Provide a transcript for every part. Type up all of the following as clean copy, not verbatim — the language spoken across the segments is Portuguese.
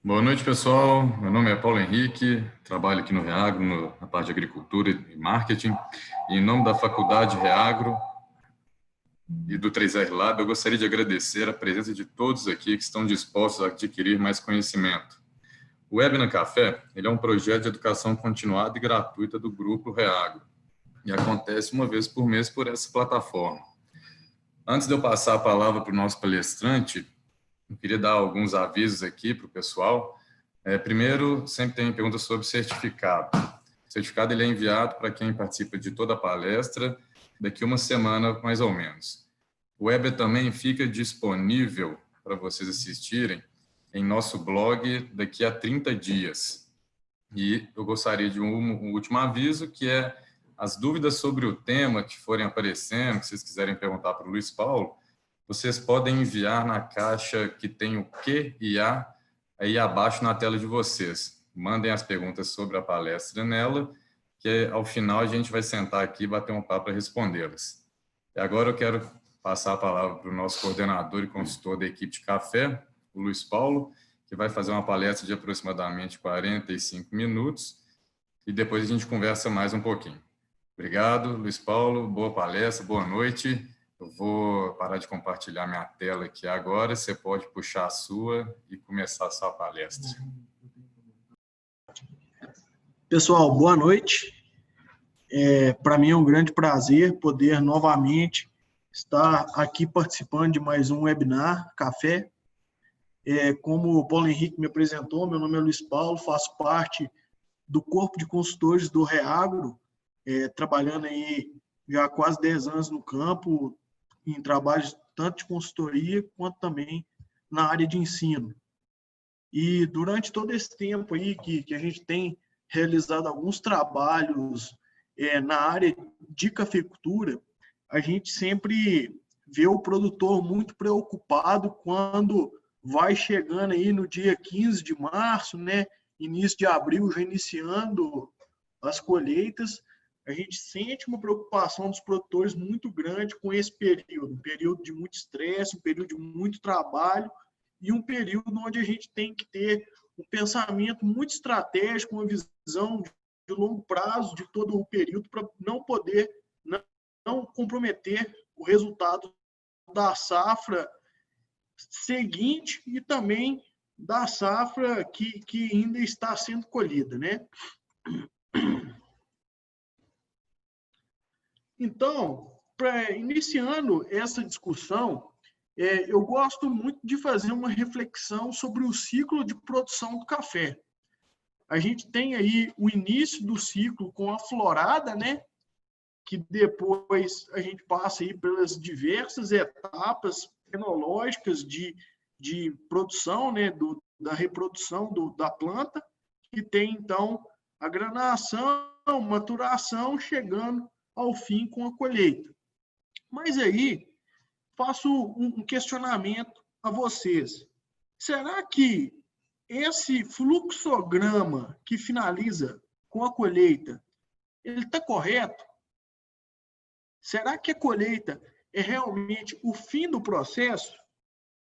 Boa noite, pessoal. Meu nome é Paulo Henrique, trabalho aqui no Reagro, na parte de agricultura e marketing. E em nome da Faculdade Reagro e do 3R Lab, eu gostaria de agradecer a presença de todos aqui que estão dispostos a adquirir mais conhecimento. O Web no Café ele é um projeto de educação continuada e gratuita do Grupo Reagro e acontece uma vez por mês por essa plataforma. Antes de eu passar a palavra para o nosso palestrante, eu queria dar alguns avisos aqui para o pessoal. Primeiro, sempre tem perguntas sobre certificado. O certificado ele é enviado para quem participa de toda a palestra daqui uma semana, mais ou menos. O web também fica disponível para vocês assistirem em nosso blog daqui a 30 dias. E eu gostaria de um último aviso, que é as dúvidas sobre o tema que forem aparecendo, que vocês quiserem perguntar para o Luiz Paulo, vocês podem enviar na caixa que tem o Q e A aí abaixo na tela de vocês. Mandem as perguntas sobre a palestra nela, que ao final a gente vai sentar aqui e bater um papo para respondê-las. E agora eu quero passar a palavra para o nosso coordenador e consultor da equipe de café, o Luiz Paulo, que vai fazer uma palestra de aproximadamente 45 minutos e depois a gente conversa mais um pouquinho. Obrigado, Luiz Paulo. Boa palestra, boa noite. Eu vou parar de compartilhar minha tela aqui agora. Você pode puxar a sua e começar a sua palestra. Pessoal, boa noite. Para mim é um grande prazer poder novamente estar aqui participando de mais um webinar Café. Como o Paulo Henrique me apresentou, meu nome é Luiz Paulo, faço parte do corpo de consultores do Reagro, trabalhando aí já há quase 10 anos no campo, em trabalhos tanto de consultoria quanto também na área de ensino. E durante todo esse tempo aí que a gente tem realizado alguns trabalhos na área de cafeicultura, a gente sempre vê o produtor muito preocupado quando vai chegando aí no dia 15 de março, né, início de abril, já iniciando as colheitas. A gente sente uma preocupação dos produtores muito grande com esse período, um período de muito estresse, um período de muito trabalho e um período onde a gente tem que ter um pensamento muito estratégico, uma visão de longo prazo de todo o período para não comprometer o resultado da safra seguinte e também da safra que ainda está sendo colhida, né? Então, iniciando essa discussão, eu gosto muito de fazer uma reflexão sobre o ciclo de produção do café. A gente tem aí o início do ciclo com a florada, né? Que depois a gente passa aí pelas diversas etapas fenológicas de produção, né? Da reprodução da planta, que tem, então, a granação, maturação, chegando ao fim com a colheita. Mas aí, faço um questionamento a vocês. Será que esse fluxograma que finaliza com a colheita, ele está correto? Será que a colheita é realmente o fim do processo?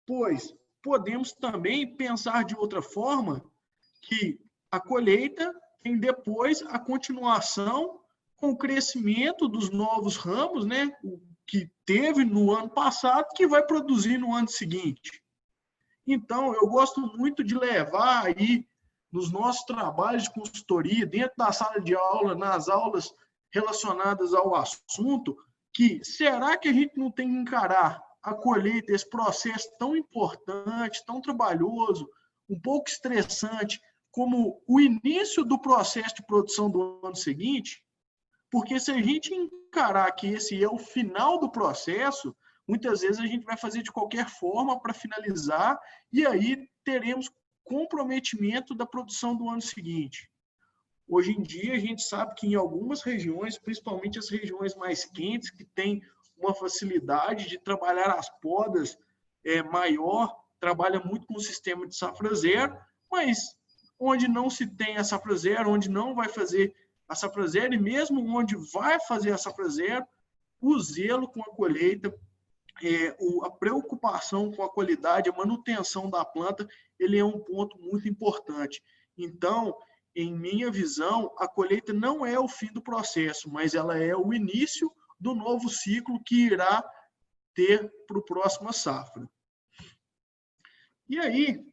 Pois podemos também pensar de outra forma, que a colheita tem depois a continuação com o crescimento dos novos ramos, né, que teve no ano passado, que vai produzir no ano seguinte. Então, eu gosto muito de levar aí nos nossos trabalhos de consultoria, dentro da sala de aula, nas aulas relacionadas ao assunto, que será que a gente não tem que encarar a colheita, esse processo tão importante, tão trabalhoso, um pouco estressante, como o início do processo de produção do ano seguinte? Porque se a gente encarar que esse é o final do processo, muitas vezes a gente vai fazer de qualquer forma para finalizar e aí teremos comprometimento da produção do ano seguinte. Hoje em dia, a gente sabe que em algumas regiões, principalmente as regiões mais quentes, que têm uma facilidade de trabalhar as podas maior, trabalha muito com o sistema de safra zero, mas onde não se tem a safra zero, onde não vai fazer a safra zero, e mesmo onde vai fazer a safra zero, o zelo com a colheita a preocupação com a qualidade, a manutenção da planta, ele é um ponto muito importante. Então, em minha visão, a colheita não é o fim do processo, mas ela é o início do novo ciclo que irá ter para a próxima safra. E aí,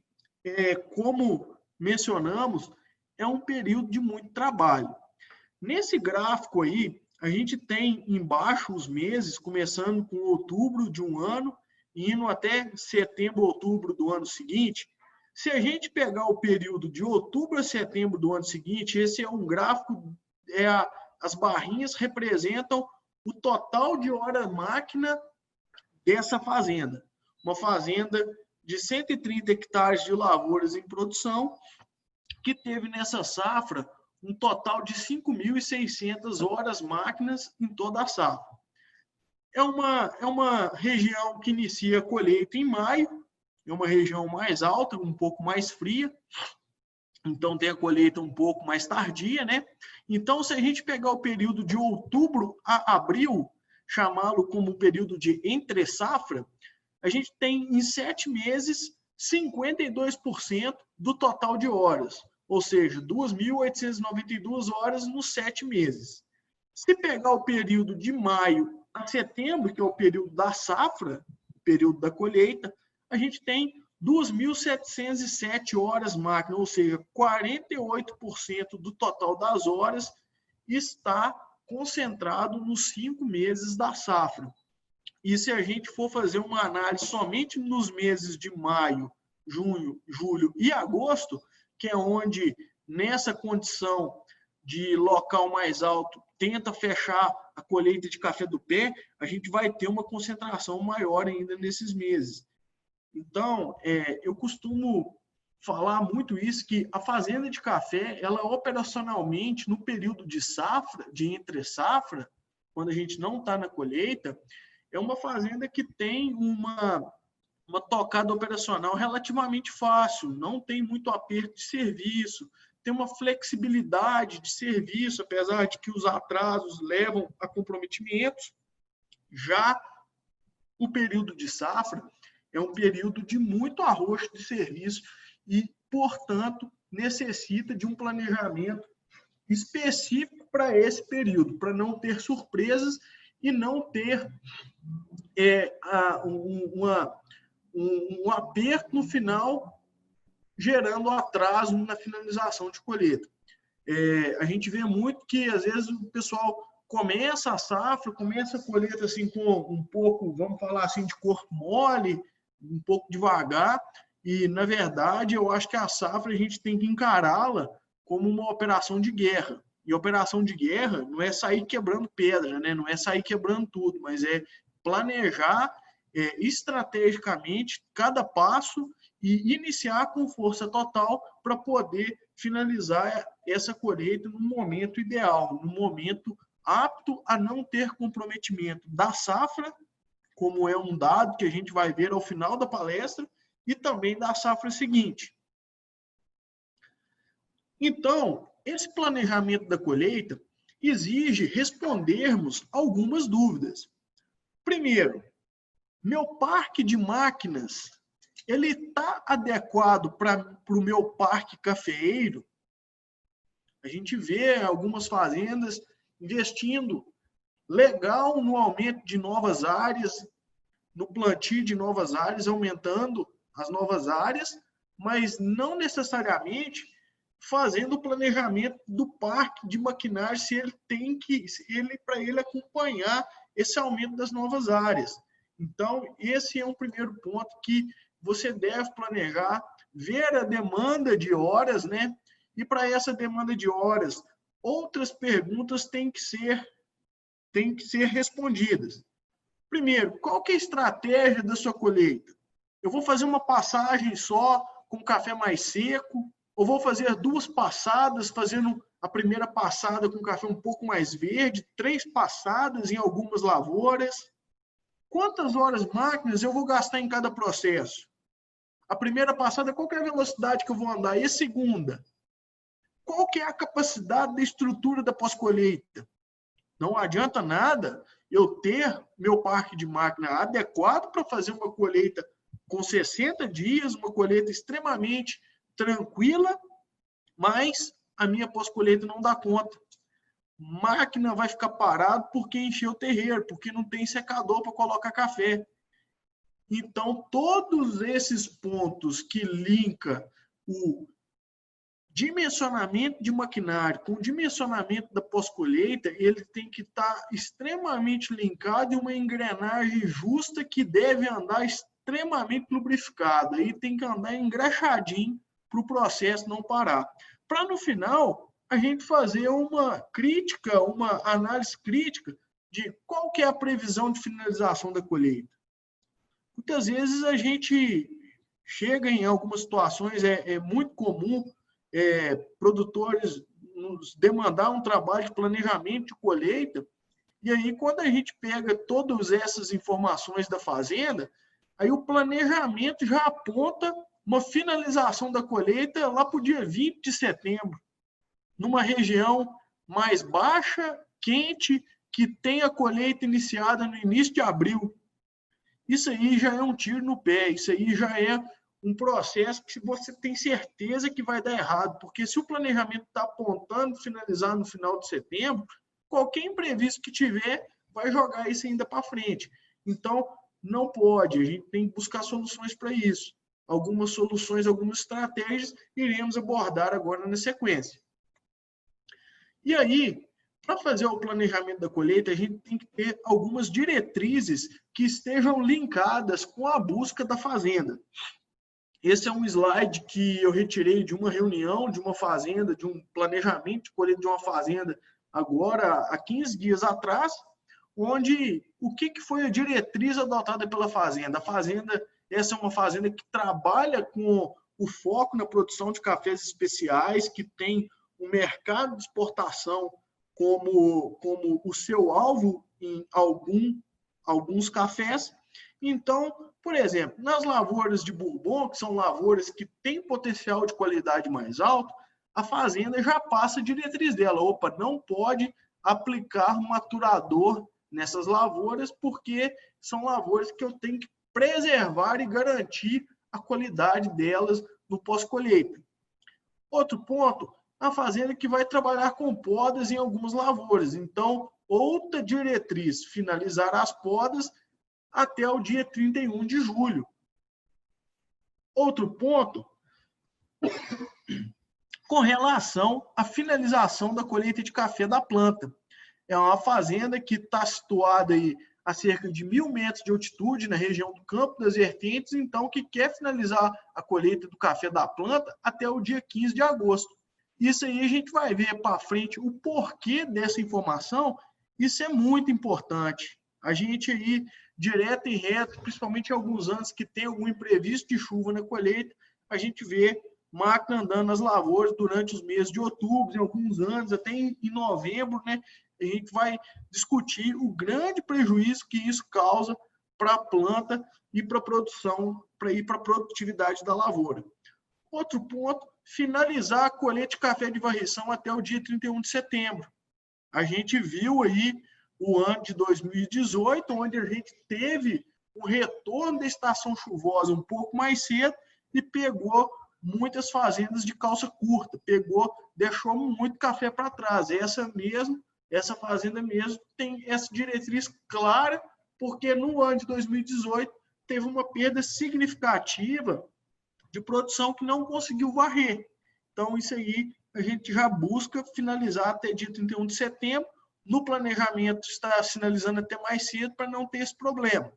como mencionamos, é um período de muito trabalho. Nesse gráfico aí, a gente tem embaixo os meses, começando com outubro de um ano, indo até setembro, outubro do ano seguinte. Se a gente pegar o período de outubro a setembro do ano seguinte, esse é um gráfico, as barrinhas representam o total de hora máquina dessa fazenda. Uma fazenda de 130 hectares de lavouras em produção, que teve nessa safra um total de 5.600 horas máquinas em toda a safra. É uma região que inicia a colheita em maio, é uma região mais alta, um pouco mais fria, então tem a colheita um pouco mais tardia, né? Então, se a gente pegar o período de outubro a abril, chamá-lo como um período de entre-safra, a gente tem em 7 meses 52% do total de horas, ou seja, 2.892 horas nos 7 meses. Se pegar o período de maio a setembro, que é o período da safra, o período da colheita, a gente tem 2.707 horas máquina, ou seja, 48% do total das horas está concentrado nos 5 meses da safra. E se a gente for fazer uma análise somente nos meses de maio, junho, julho e agosto, que é onde, nessa condição de local mais alto, tenta fechar a colheita de café do pé, a gente vai ter uma concentração maior ainda nesses meses. Então, eu costumo falar muito isso, que a fazenda de café, ela operacionalmente, no período de safra, de entre-safra, quando a gente não está na colheita, é uma fazenda que tem uma tocada operacional relativamente fácil, não tem muito aperto de serviço, tem uma flexibilidade de serviço, apesar de que os atrasos levam a comprometimentos. Já o período de safra é um período de muito arroxo de serviço e, portanto, necessita de um planejamento específico para esse período, para não ter surpresas e não ter um aperto no final, gerando atraso na finalização de colheita. A gente vê muito que, às vezes, o pessoal começa a safra, começa a colheita assim, com um pouco, vamos falar assim, de corpo mole, um pouco devagar, e, na verdade, eu acho que a safra a gente tem que encará-la como uma operação de guerra. E operação de guerra não é sair quebrando pedra, né? Não é sair quebrando tudo, mas é planejar estrategicamente cada passo e iniciar com força total para poder finalizar essa colheita no momento ideal, no momento apto a não ter comprometimento da safra, como é um dado que a gente vai ver ao final da palestra, e também da safra seguinte. Então, esse planejamento da colheita exige respondermos algumas dúvidas. Primeiro, meu parque de máquinas, ele está adequado para o meu parque cafeeiro? A gente vê algumas fazendas investindo legal no aumento de novas áreas, no plantio de novas áreas, aumentando as novas áreas, mas não necessariamente fazendo o planejamento do parque de maquinário, se ele tem que, para ele acompanhar esse aumento das novas áreas. Então, esse é um primeiro ponto que você deve planejar, ver a demanda de horas, né? E para essa demanda de horas, outras perguntas têm que ser respondidas. Primeiro, qual que é a estratégia da sua colheita? Eu vou fazer uma passagem só com café mais seco, ou vou fazer 2 passadas, fazendo a primeira passada com café um pouco mais verde, 3 passadas em algumas lavouras? Quantas horas máquinas eu vou gastar em cada processo? A primeira passada, qual que é a velocidade que eu vou andar? E a segunda? Qual que é a capacidade da estrutura da pós-colheita? Não adianta nada eu ter meu parque de máquina adequado para fazer uma colheita com 60 dias, uma colheita extremamente tranquila, mas a minha pós-colheita não dá conta. Máquina vai ficar parada porque encheu o terreiro, porque não tem secador para colocar café. Então, todos esses pontos que linka o dimensionamento de maquinário com o dimensionamento da pós-colheita, ele tem que estar extremamente linkado em uma engrenagem justa que deve andar extremamente lubrificada e tem que andar engraxadinho para o processo não parar. Para, no final, a gente fazer uma crítica, uma análise crítica de qual que é a previsão de finalização da colheita. Muitas vezes a gente chega em algumas situações, é muito comum produtores nos demandar um trabalho de planejamento de colheita, e aí quando a gente pega todas essas informações da fazenda, aí o planejamento já aponta uma finalização da colheita lá para o dia 20 de setembro, numa região mais baixa, quente, que tem a colheita iniciada no início de abril. Isso aí já é um tiro no pé, isso aí já é um processo que você tem certeza que vai dar errado, porque se o planejamento está apontando finalizar no final de setembro, qualquer imprevisto que tiver vai jogar isso ainda para frente. Então, não pode, a gente tem que buscar soluções para isso. Algumas soluções, algumas estratégias, iremos abordar agora na sequência. E aí, para fazer o planejamento da colheita, a gente tem que ter algumas diretrizes que estejam linkadas com a busca da fazenda. Esse é um slide que eu retirei de uma reunião de uma fazenda, de um planejamento de colheita de uma fazenda, agora há 15 dias atrás, onde o que foi a diretriz adotada pela fazenda? A fazenda, essa é uma fazenda que trabalha com o foco na produção de cafés especiais, que tem o mercado de exportação como o seu alvo em alguns cafés. Então, por exemplo, nas lavouras de Bourbon, que são lavouras que têm potencial de qualidade mais alto, a fazenda já passa a diretriz dela. Opa, não pode aplicar um maturador nessas lavouras, porque são lavouras que eu tenho que preservar e garantir a qualidade delas no pós-colheita. Outro ponto, a fazenda que vai trabalhar com podas em algumas lavouras. Então, outra diretriz, finalizar as podas até o dia 31 de julho. Outro ponto, com relação à finalização da colheita de café da planta. É uma fazenda que está situada aí a cerca de 1.000 metros de altitude na região do Campo das Vertentes, então que quer finalizar a colheita do café da planta até o dia 15 de agosto. Isso aí a gente vai ver para frente o porquê dessa informação. Isso é muito importante. A gente aí, direto e reto, principalmente em alguns anos que tem algum imprevisto de chuva na colheita, a gente vê máquina andando nas lavouras durante os meses de outubro, em alguns anos, até em novembro, né? A gente vai discutir o grande prejuízo que isso causa para a planta e para a produção, para a produtividade da lavoura. Outro ponto, finalizar a colheita de café de varrição até o dia 31 de setembro. A gente viu aí o ano de 2018, onde a gente teve o retorno da estação chuvosa um pouco mais cedo e pegou muitas fazendas de calça curta, deixou muito café para trás. Essa fazenda mesmo tem essa diretriz clara, porque no ano de 2018 teve uma perda significativa de produção que não conseguiu varrer. Então, isso aí a gente já busca finalizar até dia 31 de setembro. No planejamento está sinalizando até mais cedo para não ter esse problema.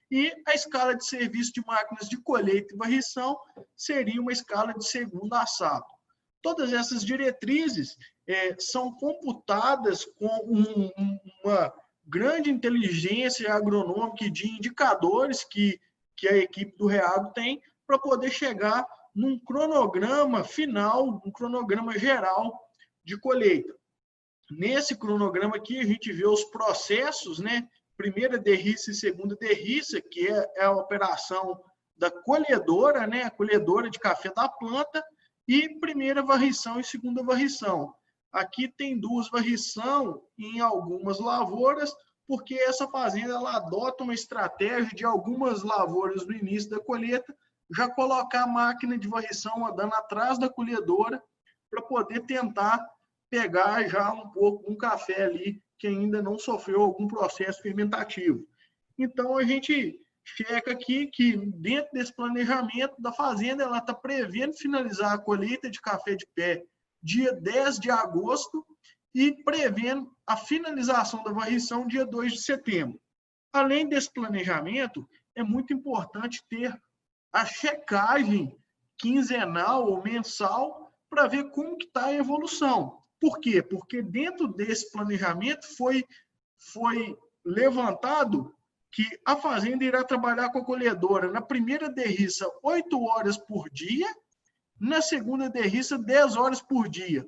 E a escala de serviço de máquinas de colheita e varrição seria uma escala de segunda a sábado. Todas essas diretrizes são computadas com uma grande inteligência agronômica e de indicadores que a equipe do REAGRO tem para poder chegar num cronograma final, um cronograma geral de colheita. Nesse cronograma aqui, a gente vê os processos, né? Primeira derriça e segunda derriça, que é a operação da colhedora, né? A colhedora de café da planta, e primeira varrição e segunda varrição. Aqui tem duas varrições em algumas lavouras, porque essa fazenda ela adota uma estratégia de algumas lavouras no início da colheita, já colocar a máquina de varrição andando atrás da colhedora para poder tentar pegar já um pouco um café ali que ainda não sofreu algum processo fermentativo. Então, a gente checa aqui que dentro desse planejamento da fazenda, ela está prevendo finalizar a colheita de café de pé dia 10 de agosto e prevendo a finalização da varrição dia 2 de setembro. Além desse planejamento, é muito importante ter a checagem quinzenal ou mensal para ver como que está a evolução. Por quê? Porque dentro desse planejamento foi levantado que a fazenda irá trabalhar com a colhedora na primeira derriça 8 horas por dia, na segunda derriça 10 horas por dia.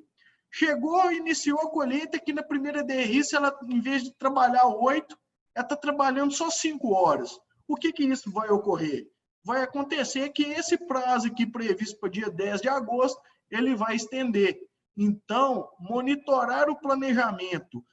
Chegou, iniciou a colheita, que na primeira derriça, ela, em vez de trabalhar 8, ela está trabalhando só 5 horas. O que isso vai ocorrer? Vai acontecer que esse prazo aqui previsto para dia 10 de agosto, ele vai estender. Então, monitorar o planejamento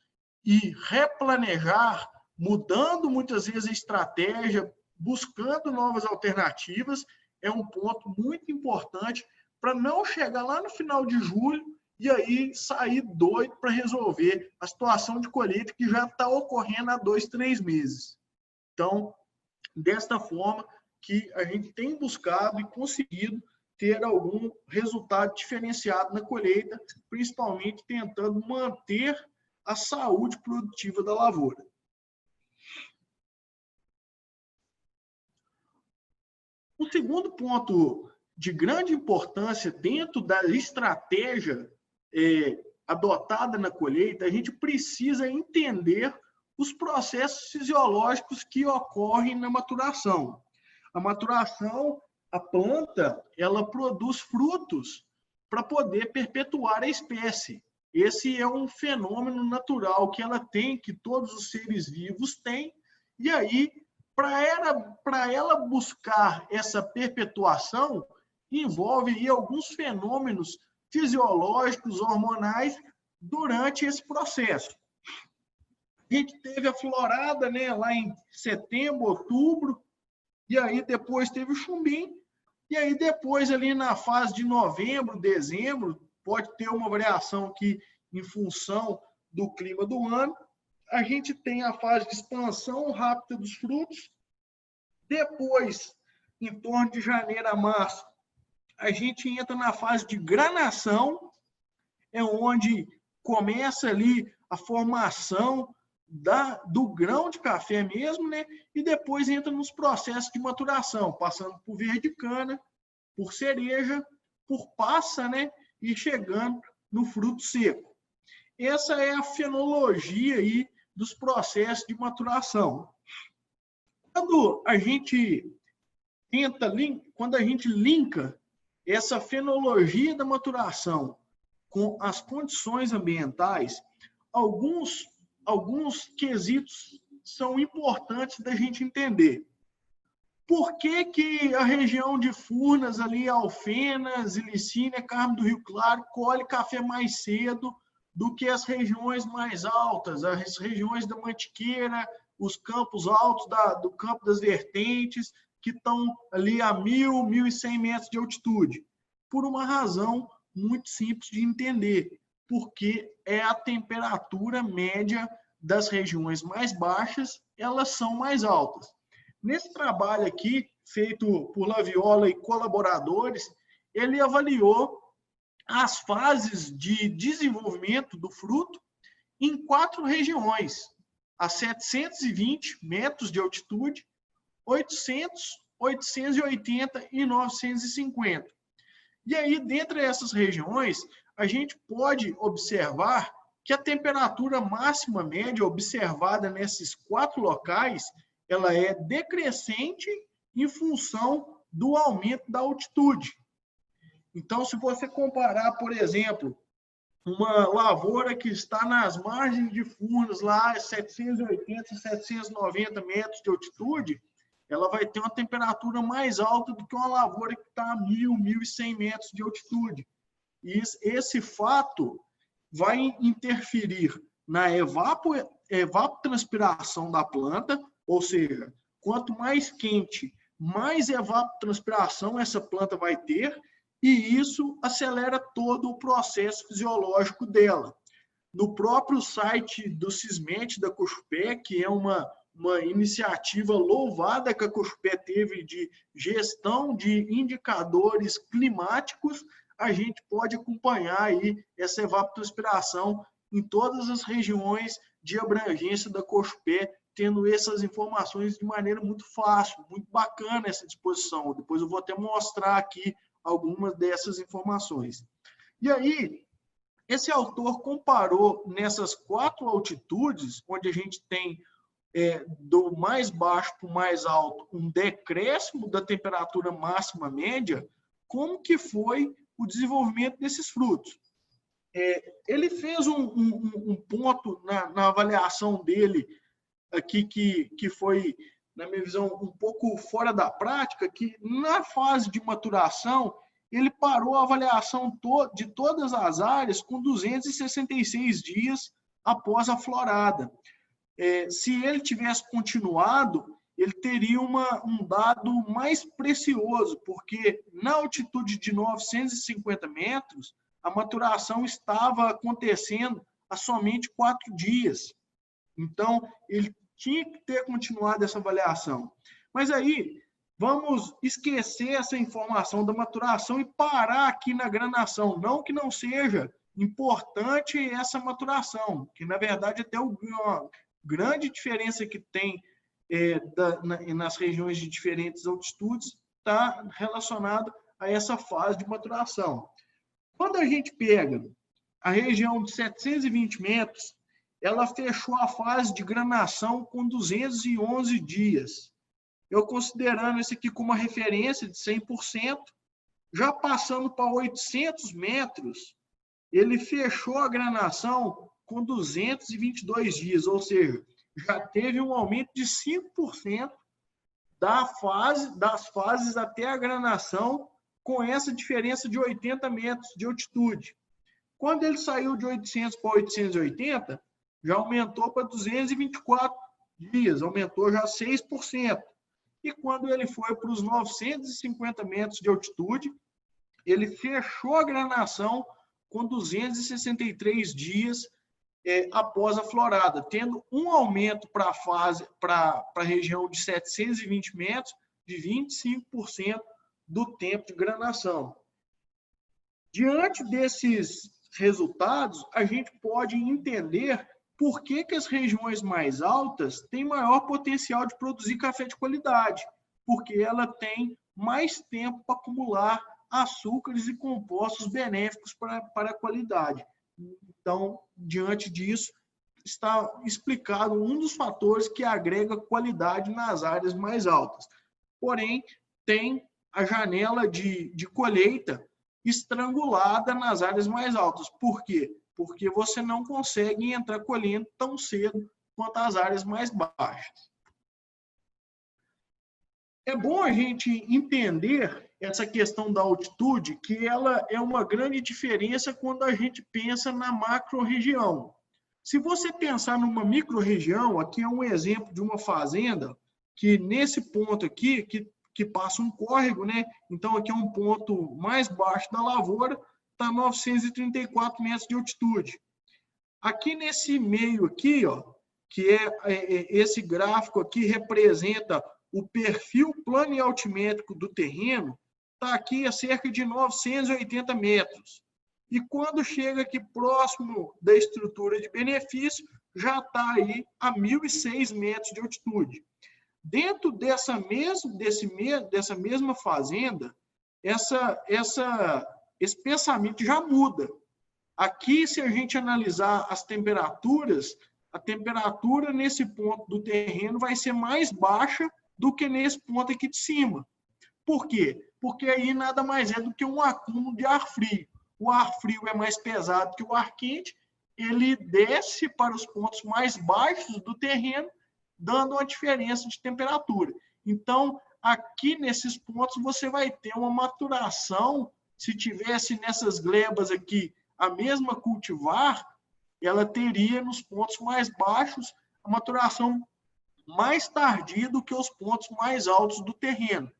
e replanejar, mudando muitas vezes a estratégia, buscando novas alternativas, é um ponto muito importante para não chegar lá no final de julho e aí sair doido para resolver a situação de colheita que já está ocorrendo há 2, 3 meses. Então, desta forma que a gente tem buscado e conseguido ter algum resultado diferenciado na colheita, principalmente tentando manter a saúde produtiva da lavoura. O segundo ponto de grande importância dentro da estratégia adotada na colheita, a gente precisa entender os processos fisiológicos que ocorrem na maturação. A maturação, a planta, ela produz frutos para poder perpetuar a espécie. Esse é um fenômeno natural que ela tem, que todos os seres vivos têm, e aí, para ela buscar essa perpetuação, envolve aí alguns fenômenos fisiológicos, hormonais, durante esse processo. A gente teve a florada, né, lá em setembro, outubro, e aí depois teve o chumbim, e aí depois ali na fase de novembro, dezembro, pode ter uma variação aqui em função do clima do ano, a gente tem a fase de expansão rápida dos frutos, depois, em torno de janeiro a março, a gente entra na fase de granação, é onde começa ali a formação do grão de café mesmo, né? E depois entra nos processos de maturação, passando por verde-cana, por cereja, por passa, né? E chegando no fruto seco. Essa é a fenologia aí dos processos de maturação. Quando a gente linka essa fenologia da maturação com as condições ambientais, alguns quesitos são importantes da gente entender. Por que a região de Furnas, ali, Alfenas, Ilicínia, Carmo do Rio Claro, colhe café mais cedo do que as regiões mais altas, as regiões da Mantiqueira, os campos altos do Campo das Vertentes, que estão ali a 1.000, 1.100 metros de altitude? Por uma razão muito simples de entender, porque é a temperatura média das regiões mais baixas, elas são mais altas. Nesse trabalho aqui, feito por Laviola e colaboradores, ele avaliou as fases de desenvolvimento do fruto em 4 regiões, a 720 metros de altitude, 800, 880 e 950. E aí, dentre essas regiões, a gente pode observar que a temperatura máxima média observada nesses 4 locais, ela é decrescente em função do aumento da altitude. Então, se você comparar, por exemplo, uma lavoura que está nas margens de Furnas, lá 780, 790 metros de altitude, ela vai ter uma temperatura mais alta do que uma lavoura que está a 1.000, 1.100 metros de altitude. E esse fato vai interferir na evapotranspiração da planta, ou seja, quanto mais quente, mais evapotranspiração essa planta vai ter, e isso acelera todo o processo fisiológico dela. No próprio site do Sismet da Cochupé, que é uma iniciativa louvada que a Cochupé teve de gestão de indicadores climáticos, a gente pode acompanhar aí essa evapotranspiração em todas as regiões de abrangência da Cochupé, tendo essas informações de maneira muito fácil, muito bacana essa disposição. Depois eu vou até mostrar aqui algumas dessas informações. E aí, esse autor comparou nessas 4 altitudes, onde a gente tem do mais baixo para o mais alto um decréscimo da temperatura máxima média, como que foi o desenvolvimento desses frutos. Ele fez um ponto na avaliação dele aqui que foi, na minha visão, um pouco fora da prática, que na fase de maturação ele parou a avaliação de todas as áreas com 266 dias após a florada. Se ele tivesse continuado, ele teria um dado mais precioso, porque na altitude de 950 metros, a maturação estava acontecendo há somente 4 dias. Então, ele tinha que ter continuado essa avaliação. Mas aí, vamos esquecer essa informação da maturação e parar aqui na granação. Não que não seja importante essa maturação, que na verdade até uma grande diferença que tem nas regiões de diferentes altitudes está relacionado a essa fase de maturação. Quando a gente pega a região de 720 metros, ela fechou a fase de granação com 211 dias. Eu considerando isso aqui como uma referência de 100%, já passando para 800 metros, ele fechou a granação com 222 dias, ou seja, já teve um aumento de 5% das fases até a granação, com essa diferença de 80 metros de altitude. Quando ele saiu de 800 para 880, já aumentou para 224 dias, aumentou já 6%. E quando ele foi para os 950 metros de altitude, ele fechou a granação com 263 dias após a florada, tendo um aumento para a região de 720 metros de 25% do tempo de granação. Diante desses resultados, a gente pode entender por que as regiões mais altas têm maior potencial de produzir café de qualidade, porque ela tem mais tempo para acumular açúcares e compostos benéficos para a qualidade. Então, diante disso, está explicado um dos fatores que agrega qualidade nas áreas mais altas. Porém, tem a janela de colheita estrangulada nas áreas mais altas. Por quê? Porque você não consegue entrar colhendo tão cedo quanto as áreas mais baixas. É bom a gente entender essa questão da altitude, que ela é uma grande diferença quando a gente pensa na macro-região. Se você pensar numa micro-região, aqui é um exemplo de uma fazenda, que nesse ponto aqui, que passa um córrego, né? Então aqui é um ponto mais baixo da lavoura, está 934 metros de altitude. Aqui nesse meio aqui, ó, que esse gráfico aqui representa o perfil plano e altimétrico do terreno, está aqui a cerca de 980 metros. E quando chega aqui próximo da estrutura de benefício, já está aí a 1.006 metros de altitude. Dentro dessa mesma fazenda, esse pensamento já muda. Aqui, se a gente analisar as temperaturas, a temperatura nesse ponto do terreno vai ser mais baixa do que nesse ponto aqui de cima. Por quê? Porque aí nada mais é do que um acúmulo de ar frio. O ar frio é mais pesado que o ar quente, ele desce para os pontos mais baixos do terreno, dando uma diferença de temperatura. Então, aqui nesses pontos, você vai ter uma maturação. Se tivesse nessas glebas aqui a mesma cultivar, ela teria nos pontos mais baixos a maturação mais tardia do que os pontos mais altos do terreno.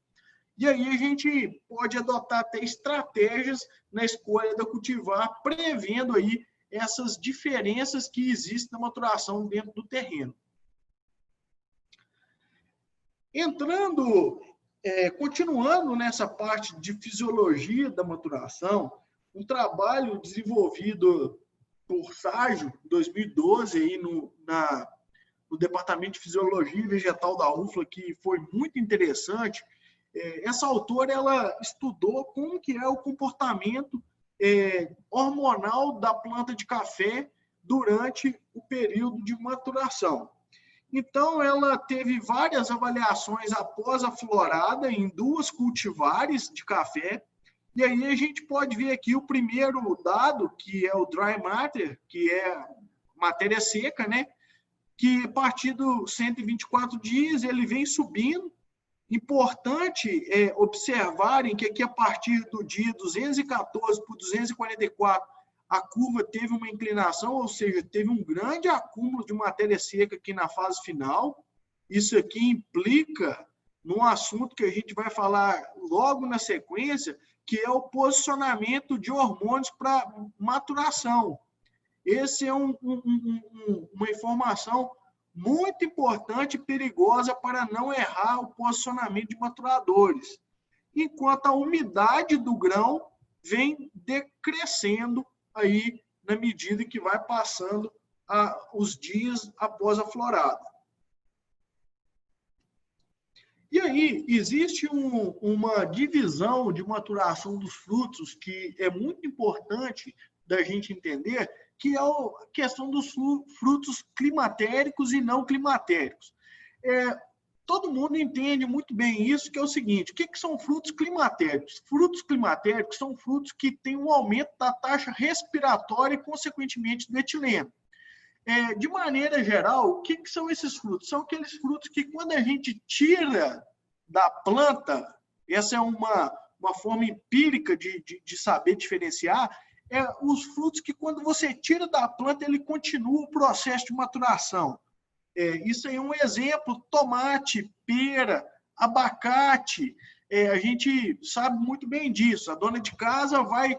E aí a gente pode adotar até estratégias na escolha da cultivar, prevendo aí essas diferenças que existem na maturação dentro do terreno. Continuando nessa parte de fisiologia da maturação, um trabalho desenvolvido por Ságio, em 2012, aí no Departamento de Fisiologia Vegetal da UFLA, que foi muito interessante. Essa autora ela estudou como que é o comportamento hormonal da planta de café durante o período de maturação. Então, ela teve várias avaliações após a florada em 2 cultivares de café. E aí a gente pode ver aqui o primeiro dado, que é o dry matter, que é matéria seca, né? Que a partir dos 124 dias ele vem subindo. Importante observarem que aqui a partir do dia 214 por 244, a curva teve uma inclinação, ou seja, teve um grande acúmulo de matéria seca aqui na fase final. Isso aqui implica num assunto que a gente vai falar logo na sequência, que é o posicionamento de hormônios para maturação. Esse é uma informação muito importante e perigosa para não errar o posicionamento de maturadores. Enquanto a umidade do grão vem decrescendo aí na medida que vai passando os dias após a florada. E aí, existe uma divisão de maturação dos frutos que é muito importante da gente entender, que é a questão dos frutos climatéricos e não climatéricos. Todo mundo entende muito bem isso, que é o seguinte: o que são frutos climatéricos? Frutos climatéricos são frutos que têm um aumento da taxa respiratória e, consequentemente, do etileno. De maneira geral, o que são esses frutos? São aqueles frutos que, quando a gente tira da planta, essa é uma forma empírica de saber diferenciar, os frutos que, quando você tira da planta, ele continua o processo de maturação. Isso aí é um exemplo: tomate, pera, abacate. A gente sabe muito bem disso. A dona de casa vai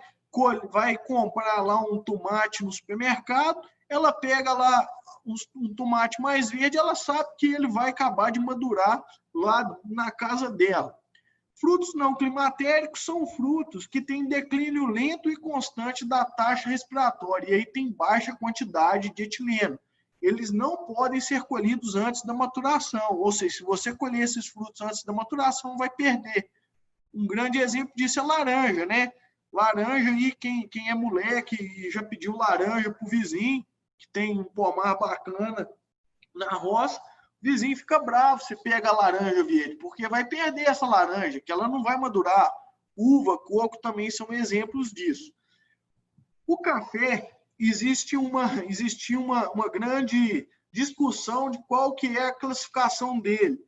comprar lá um tomate no supermercado, ela pega lá um tomate mais verde, ela sabe que ele vai acabar de madurar lá na casa dela. Frutos não climatéricos são frutos que têm declínio lento e constante da taxa respiratória, e aí tem baixa quantidade de etileno. Eles não podem ser colhidos antes da maturação, ou seja, se você colher esses frutos antes da maturação, vai perder. Um grande exemplo disso é laranja, né? Laranja aí, quem é moleque e já pediu laranja para o vizinho, que tem um pomar bacana na roça, o vizinho fica bravo se pega a laranja verde, porque vai perder essa laranja, que ela não vai madurar. Uva, coco também são exemplos disso. O café, existia uma grande discussão de qual que é a classificação dele.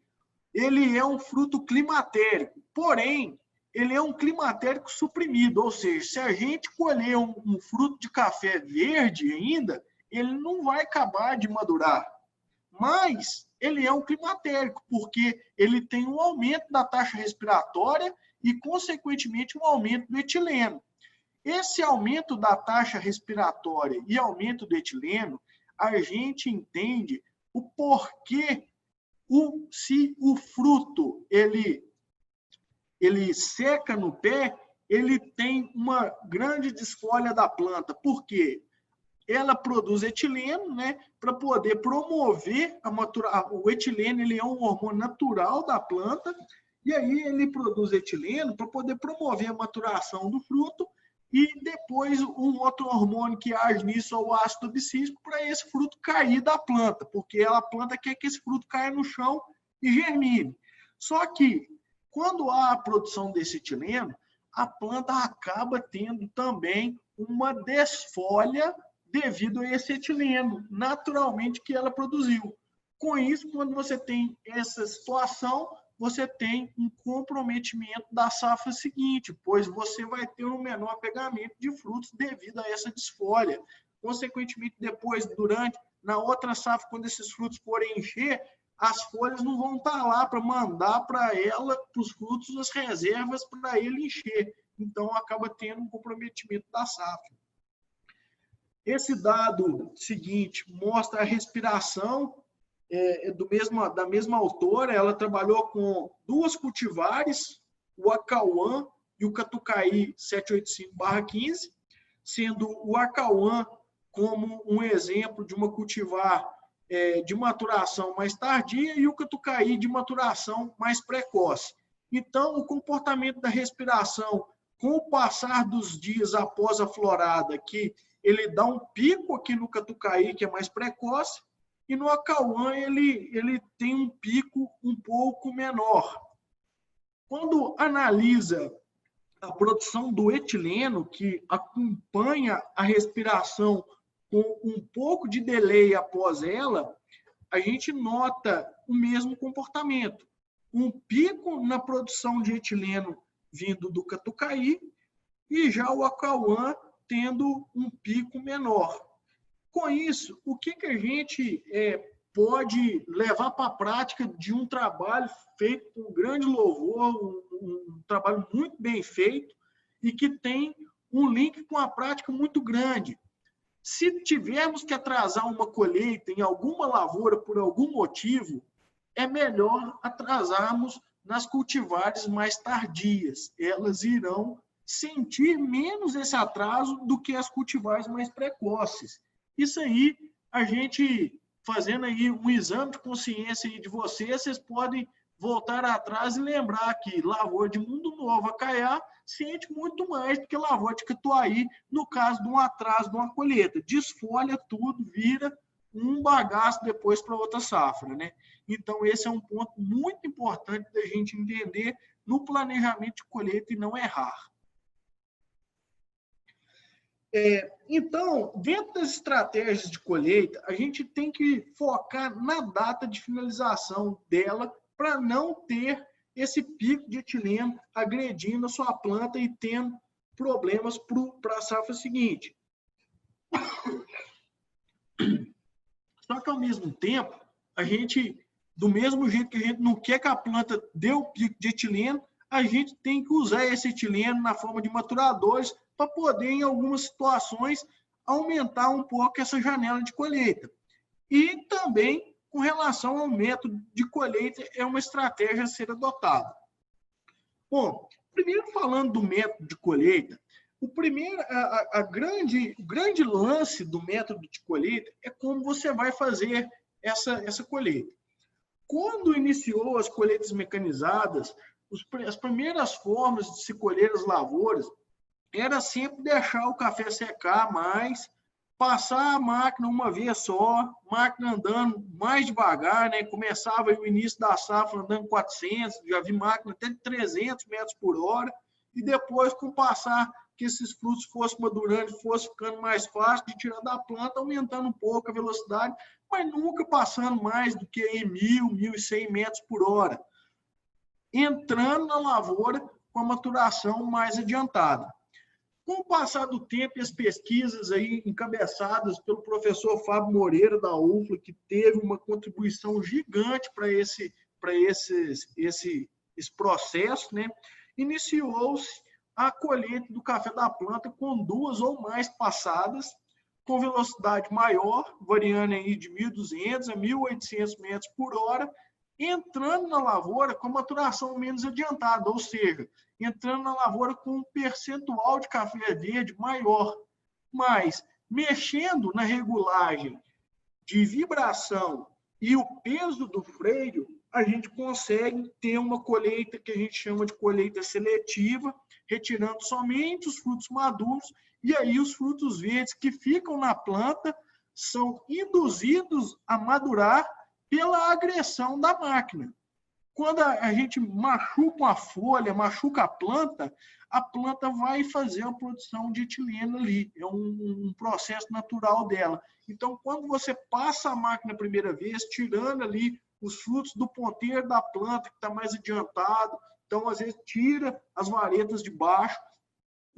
Ele é um fruto climatérico, porém, ele é um climatérico suprimido, ou seja, se a gente colher um fruto de café verde ainda, ele não vai acabar de madurar. Mas ele é um climatérico, porque ele tem um aumento da taxa respiratória e, consequentemente, um aumento do etileno. Esse aumento da taxa respiratória e aumento do etileno, a gente entende o porquê, se o fruto ele seca no pé, ele tem uma grande desfolha da planta. Por quê? Ela produz etileno, né, para poder promover a maturação. O etileno ele é um hormônio natural da planta, e aí ele produz etileno para poder promover a maturação do fruto, e depois um outro hormônio que age nisso é o ácido abscísico, para esse fruto cair da planta, porque a planta quer que esse fruto caia no chão e germine. Só que, quando há a produção desse etileno, a planta acaba tendo também uma desfolha devido a esse etileno, naturalmente, que ela produziu. Com isso, quando você tem essa situação, você tem um comprometimento da safra seguinte, pois você vai ter um menor pegamento de frutos devido a essa desfolha. consequentemente, depois, na outra safra, quando esses frutos forem encher, as folhas não vão estar lá para mandar para os frutos, as reservas para ele encher. Então, acaba tendo um comprometimento da safra. Esse dado seguinte mostra a respiração da mesma autora. Ela trabalhou com 2 cultivares, o Acauã e o Catucaí 785/15, sendo o Acauã como um exemplo de uma cultivar de maturação mais tardia e o Catucaí de maturação mais precoce. Então, o comportamento da respiração, com o passar dos dias após a florada, que ele dá um pico aqui no Catucaí, que é mais precoce, e no Acauã ele tem um pico um pouco menor. Quando analisa a produção do etileno, que acompanha a respiração com um pouco de delay após ela, a gente nota o mesmo comportamento. Um pico na produção de etileno vindo do Catucaí e já o Acauã tendo um pico menor. Com isso, o que a gente pode levar para a prática de um trabalho feito com grande louvor, um trabalho muito bem feito e que tem um link com a prática muito grande? Se tivermos que atrasar uma colheita em alguma lavoura por algum motivo, é melhor atrasarmos nas cultivares mais tardias. Elas irão sentir menos esse atraso do que as cultivares mais precoces. Isso aí, a gente fazendo aí um exame de consciência aí de vocês podem voltar atrás e lembrar que lavoura de Mundo Novo, Acaiá, sente muito mais do que lavoura de Catuaí, no caso de um atraso de uma colheita. Desfolha tudo, vira um bagaço depois para outra safra, né? Então, esse é um ponto muito importante da gente entender no planejamento de colheita e não errar. Então, dentro das estratégias de colheita, a gente tem que focar na data de finalização dela para não ter esse pico de etileno agredindo a sua planta e tendo problemas para a safra seguinte. Só que, ao mesmo tempo, a gente, do mesmo jeito que a gente não quer que a planta dê o pico de etileno, a gente tem que usar esse etileno na forma de maturadores para poder, em algumas situações, aumentar um pouco essa janela de colheita. E também, com relação ao método de colheita, é uma estratégia a ser adotada. Bom, primeiro falando do método de colheita, o grande lance do método de colheita é como você vai fazer essa colheita. Quando iniciou as colheitas mecanizadas, as primeiras formas de se colher as lavouras era sempre deixar o café secar mais, passar a máquina uma vez só, máquina andando mais devagar, né? Começava o início da safra andando 400, já vi máquina até de 300 metros por hora, e depois, com o passar que esses frutos fossem madurando, fosse ficando mais fácil de tirar da planta, aumentando um pouco a velocidade, mas nunca passando mais do que em 1.000, 1.100 metros por hora. Entrando na lavoura com a maturação mais adiantada. Com o passar do tempo e as pesquisas aí encabeçadas pelo professor Fábio Moreira, da UFLA, que teve uma contribuição gigante para esse processo, né? Iniciou-se a colheita do café da planta com 2 ou mais passadas, com velocidade maior, variando aí de 1.200 a 1.800 metros por hora, entrando na lavoura com maturação menos adiantada, ou seja, entrando na lavoura com um percentual de café verde maior, mas mexendo na regulagem de vibração e o peso do freio, a gente consegue ter uma colheita que a gente chama de colheita seletiva, retirando somente os frutos maduros, e aí os frutos verdes que ficam na planta são induzidos a madurar pela agressão da máquina. Quando a gente machuca uma folha, machuca a planta vai fazer a produção de etileno ali. É um processo natural dela. Então, quando você passa a máquina a primeira vez, tirando ali os frutos do ponteiro da planta, que está mais adiantado, então, às vezes, tira as varetas de baixo,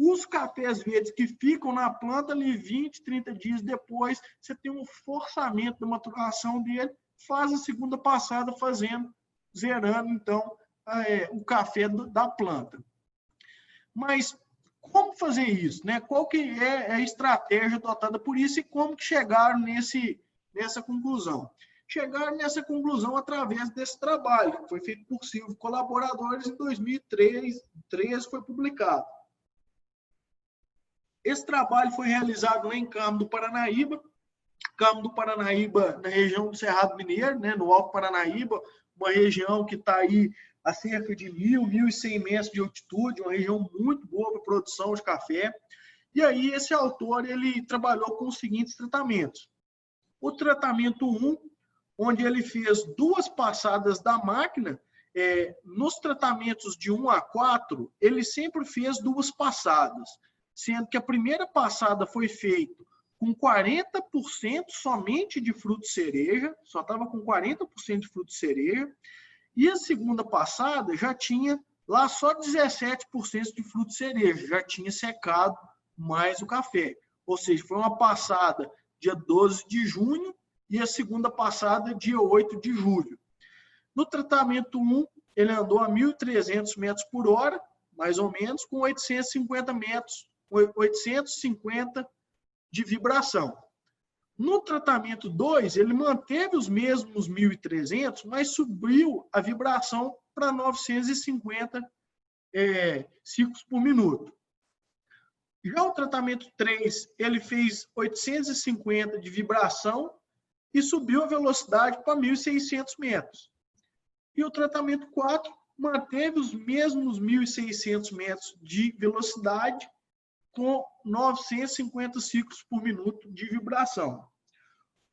Os cafés verdes que ficam na planta ali 20, 30 dias depois, você tem um forçamento da maturação dele, faz a segunda passada zerando, então, o café da planta. Mas como fazer isso, né? Qual que é a estratégia adotada por isso e como que chegaram nessa conclusão? Chegaram nessa conclusão através desse trabalho, que foi feito por 5 colaboradores em 2013 foi publicado. Esse trabalho foi realizado lá em Carmo do Paranaíba, na região do Cerrado Mineiro, né, no Alto Paranaíba, uma região que está aí a cerca de 1.100 metros de altitude, uma região muito boa para a produção de café. E aí esse autor ele trabalhou com os seguintes tratamentos. O tratamento 1, onde ele fez 2 passadas da máquina, nos tratamentos de 1 a 4, ele sempre fez 2 passadas, sendo que a primeira passada foi feita com 40% somente de fruto de cereja, só estava com 40% de fruto de cereja, e a segunda passada já tinha lá só 17% de fruto de cereja, já tinha secado mais o café. Ou seja, foi uma passada dia 12 de junho e a segunda passada dia 8 de julho. No tratamento 1, ele andou a 1.300 metros por hora, mais ou menos, com 850 de vibração. No tratamento 2, ele manteve os mesmos 1.300, mas subiu a vibração para 950 ciclos por minuto. Já o tratamento 3, ele fez 850 de vibração e subiu a velocidade para 1.600 metros. E o tratamento 4 manteve os mesmos 1.600 metros de velocidade com 950 ciclos por minuto de vibração.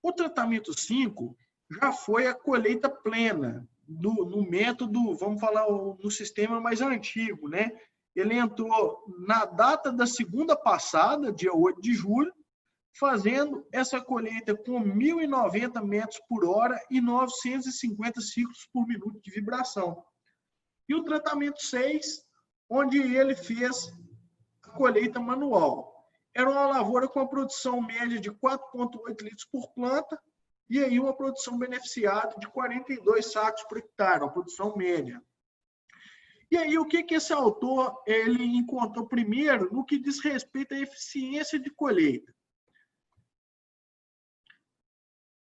O tratamento 5 já foi a colheita plena, no método, vamos falar, no sistema mais antigo, né? Ele entrou na data da segunda passada, dia 8 de julho, fazendo essa colheita com 1.090 metros por hora e 950 ciclos por minuto de vibração. E o tratamento 6, onde ele fez a colheita manual. Era uma lavoura com a produção média de 4,8 litros por planta e aí uma produção beneficiada de 42 sacos por hectare, uma produção média. E aí o que esse autor ele encontrou primeiro no que diz respeito à eficiência de colheita?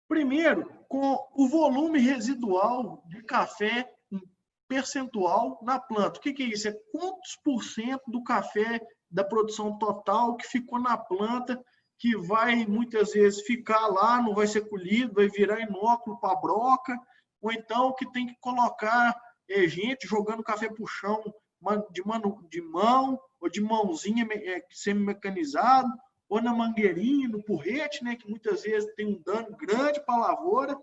Primeiro, com o volume residual de café em percentual na planta. O que é isso? É quantos por cento do café da produção total que ficou na planta, que vai muitas vezes ficar lá, não vai ser colhido, vai virar inóculo para a broca, ou então que tem que colocar gente jogando café para o chão de mão, ou de mãozinha semi-mecanizado, ou na mangueirinha, no porrete, né, que muitas vezes tem um dano grande para a lavoura.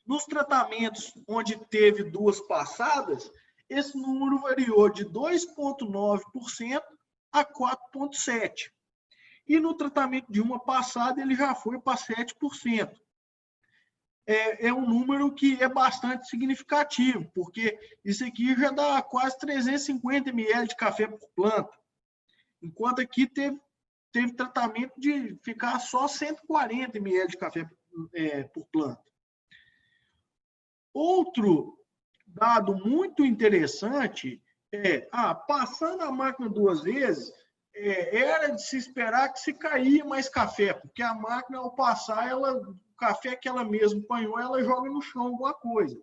Nos tratamentos onde teve 2 passadas, esse número variou de 2,9% a 4,7%. E no tratamento de uma passada, ele já foi para 7%. É um número que é bastante significativo, porque isso aqui já dá quase 350 ml de café por planta. Enquanto aqui teve tratamento de ficar só 140 ml de café por planta. Outro dado muito interessante passando a máquina 2 vezes, era de se esperar que se caía mais café, porque a máquina, ao passar, o café que ela mesma apanhou, ela joga no chão alguma coisa.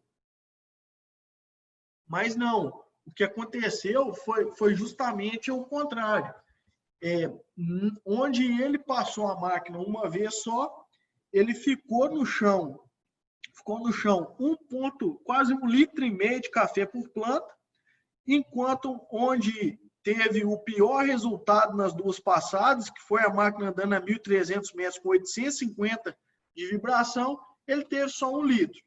Mas não, o que aconteceu foi justamente o contrário. Onde ele passou a máquina uma vez só, ele ficou no chão quase 1,5 litro de café por planta, enquanto onde teve o pior resultado nas 2 passadas, que foi a máquina andando a 1.300 metros com 850 de vibração, ele teve só 1 litro.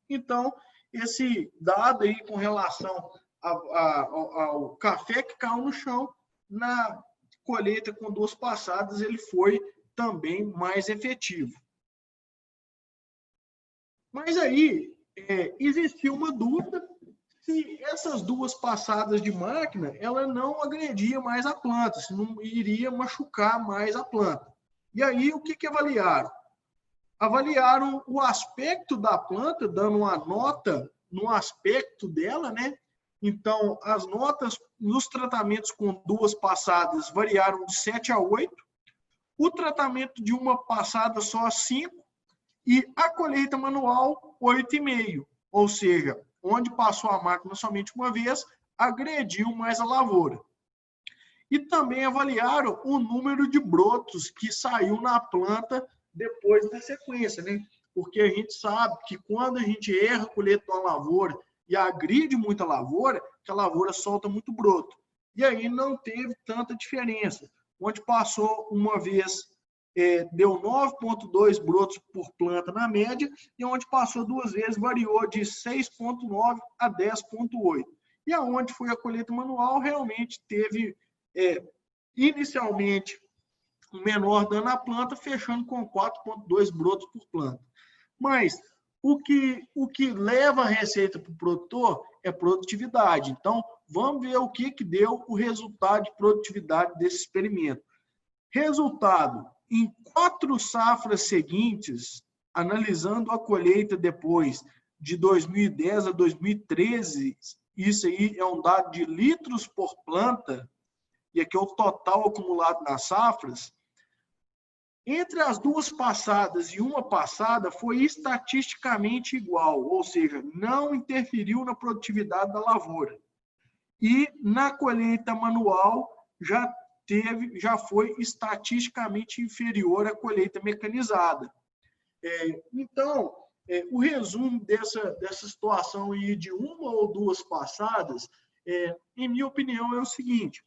Então, esse dado aí com relação ao café que caiu no chão, na colheita com 2 passadas, ele foi também mais efetivo. Mas aí existiu uma dúvida se essas duas passadas de máquina, ela não agredia mais a planta, se não iria machucar mais a planta. E aí, o que avaliaram? Avaliaram o aspecto da planta, dando uma nota no aspecto dela, né? Então, as notas nos tratamentos com duas passadas variaram de 7 a 8, o tratamento de uma passada só a 5, e a colheita manual 8,5, ou seja, onde passou a máquina somente uma vez, agrediu mais a lavoura. E também avaliaram o número de brotos que saiu na planta depois da sequência, né? Porque a gente sabe que quando a gente erra a colheita de uma lavoura e agride muita lavoura, que a lavoura solta muito broto. E aí não teve tanta diferença. Onde passou uma vez, deu 9,2 brotos por planta na média, e onde passou duas vezes, variou de 6,9 a 10,8. E aonde foi a colheita manual, realmente teve, inicialmente, um menor dano à planta, fechando com 4,2 brotos por planta. Mas o que leva a receita para o produtor é produtividade. Então, vamos ver o que deu o resultado de produtividade desse experimento. Resultado, em 4 safras seguintes, analisando a colheita depois de 2010 a 2013, isso aí é um dado de litros por planta, e aqui é o total acumulado nas safras, entre as duas passadas e uma passada foi estatisticamente igual, ou seja, não interferiu na produtividade da lavoura. E na colheita manual já foi estatisticamente inferior à colheita mecanizada. Então, o resumo dessa situação aí de uma ou duas passadas, em minha opinião, é o seguinte: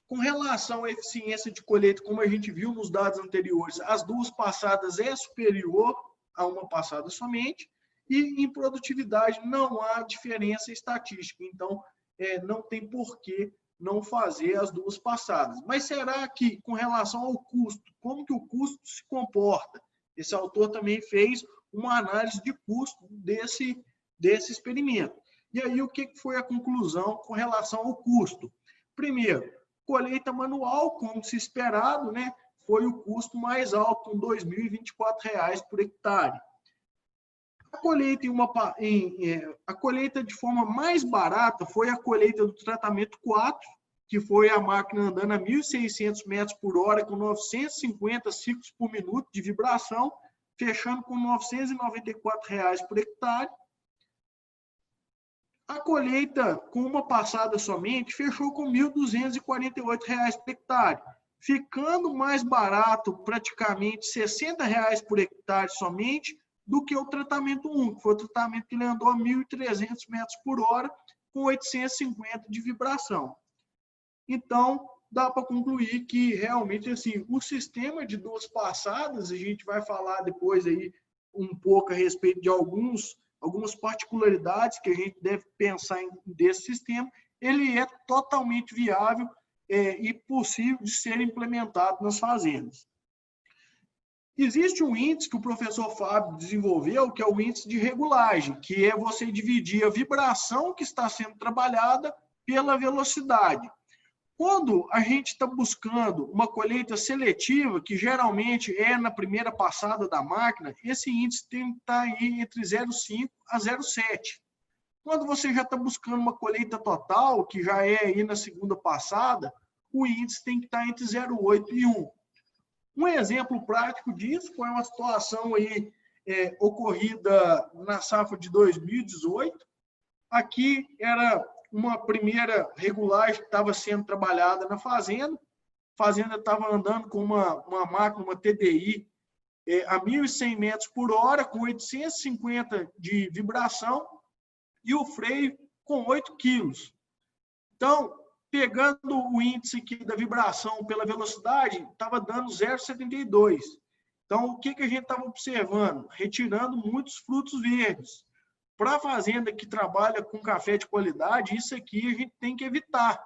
com relação à eficiência de colheita, como a gente viu nos dados anteriores, as duas passadas é superior a uma passada somente, e em produtividade não há diferença estatística. Então, não tem por que não fazer as duas passadas. Mas será que, com relação ao custo, como que o custo se comporta? Esse autor também fez uma análise de custo desse experimento. E aí, o que foi a conclusão com relação ao custo? Primeiro, colheita manual, como se esperado, né, foi o custo mais alto, com R$ 2.024 por hectare. A colheita de forma mais barata foi a colheita do tratamento 4, que foi a máquina andando a 1.600 metros por hora, com 950 ciclos por minuto de vibração, fechando com R$ 994 por hectare. A colheita, com uma passada somente, fechou com R$ 1.248 por hectare, ficando mais barato, praticamente R$ 60 por hectare somente, do que o tratamento 1, que foi o tratamento que ele andou a 1.300 metros por hora, com 850 de vibração. Então, dá para concluir que, realmente, assim, o sistema de duas passadas, a gente vai falar depois aí um pouco a respeito de algumas particularidades que a gente deve pensar desse sistema, ele é totalmente viável e possível de ser implementado nas fazendas. Existe um índice que o professor Fábio desenvolveu, que é o índice de regulagem, que é você dividir a vibração que está sendo trabalhada pela velocidade. Quando a gente está buscando uma colheita seletiva, que geralmente é na primeira passada da máquina, esse índice tem que estar aí entre 0,5 a 0,7. Quando você já está buscando uma colheita total, que já é aí na segunda passada, o índice tem que estar entre 0,8 e 1. Um exemplo prático disso foi uma situação aí, ocorrida na safra de 2018. Aqui era uma primeira regulagem que estava sendo trabalhada na fazenda. A fazenda estava andando com uma máquina, uma TDI, a 1.100 metros por hora, com 850 de vibração, e o freio com 8 quilos. Então, pegando o índice aqui da vibração pela velocidade, estava dando 0,72. Então, o que a gente estava observando? Retirando muitos frutos verdes. Para a fazenda que trabalha com café de qualidade, isso aqui a gente tem que evitar.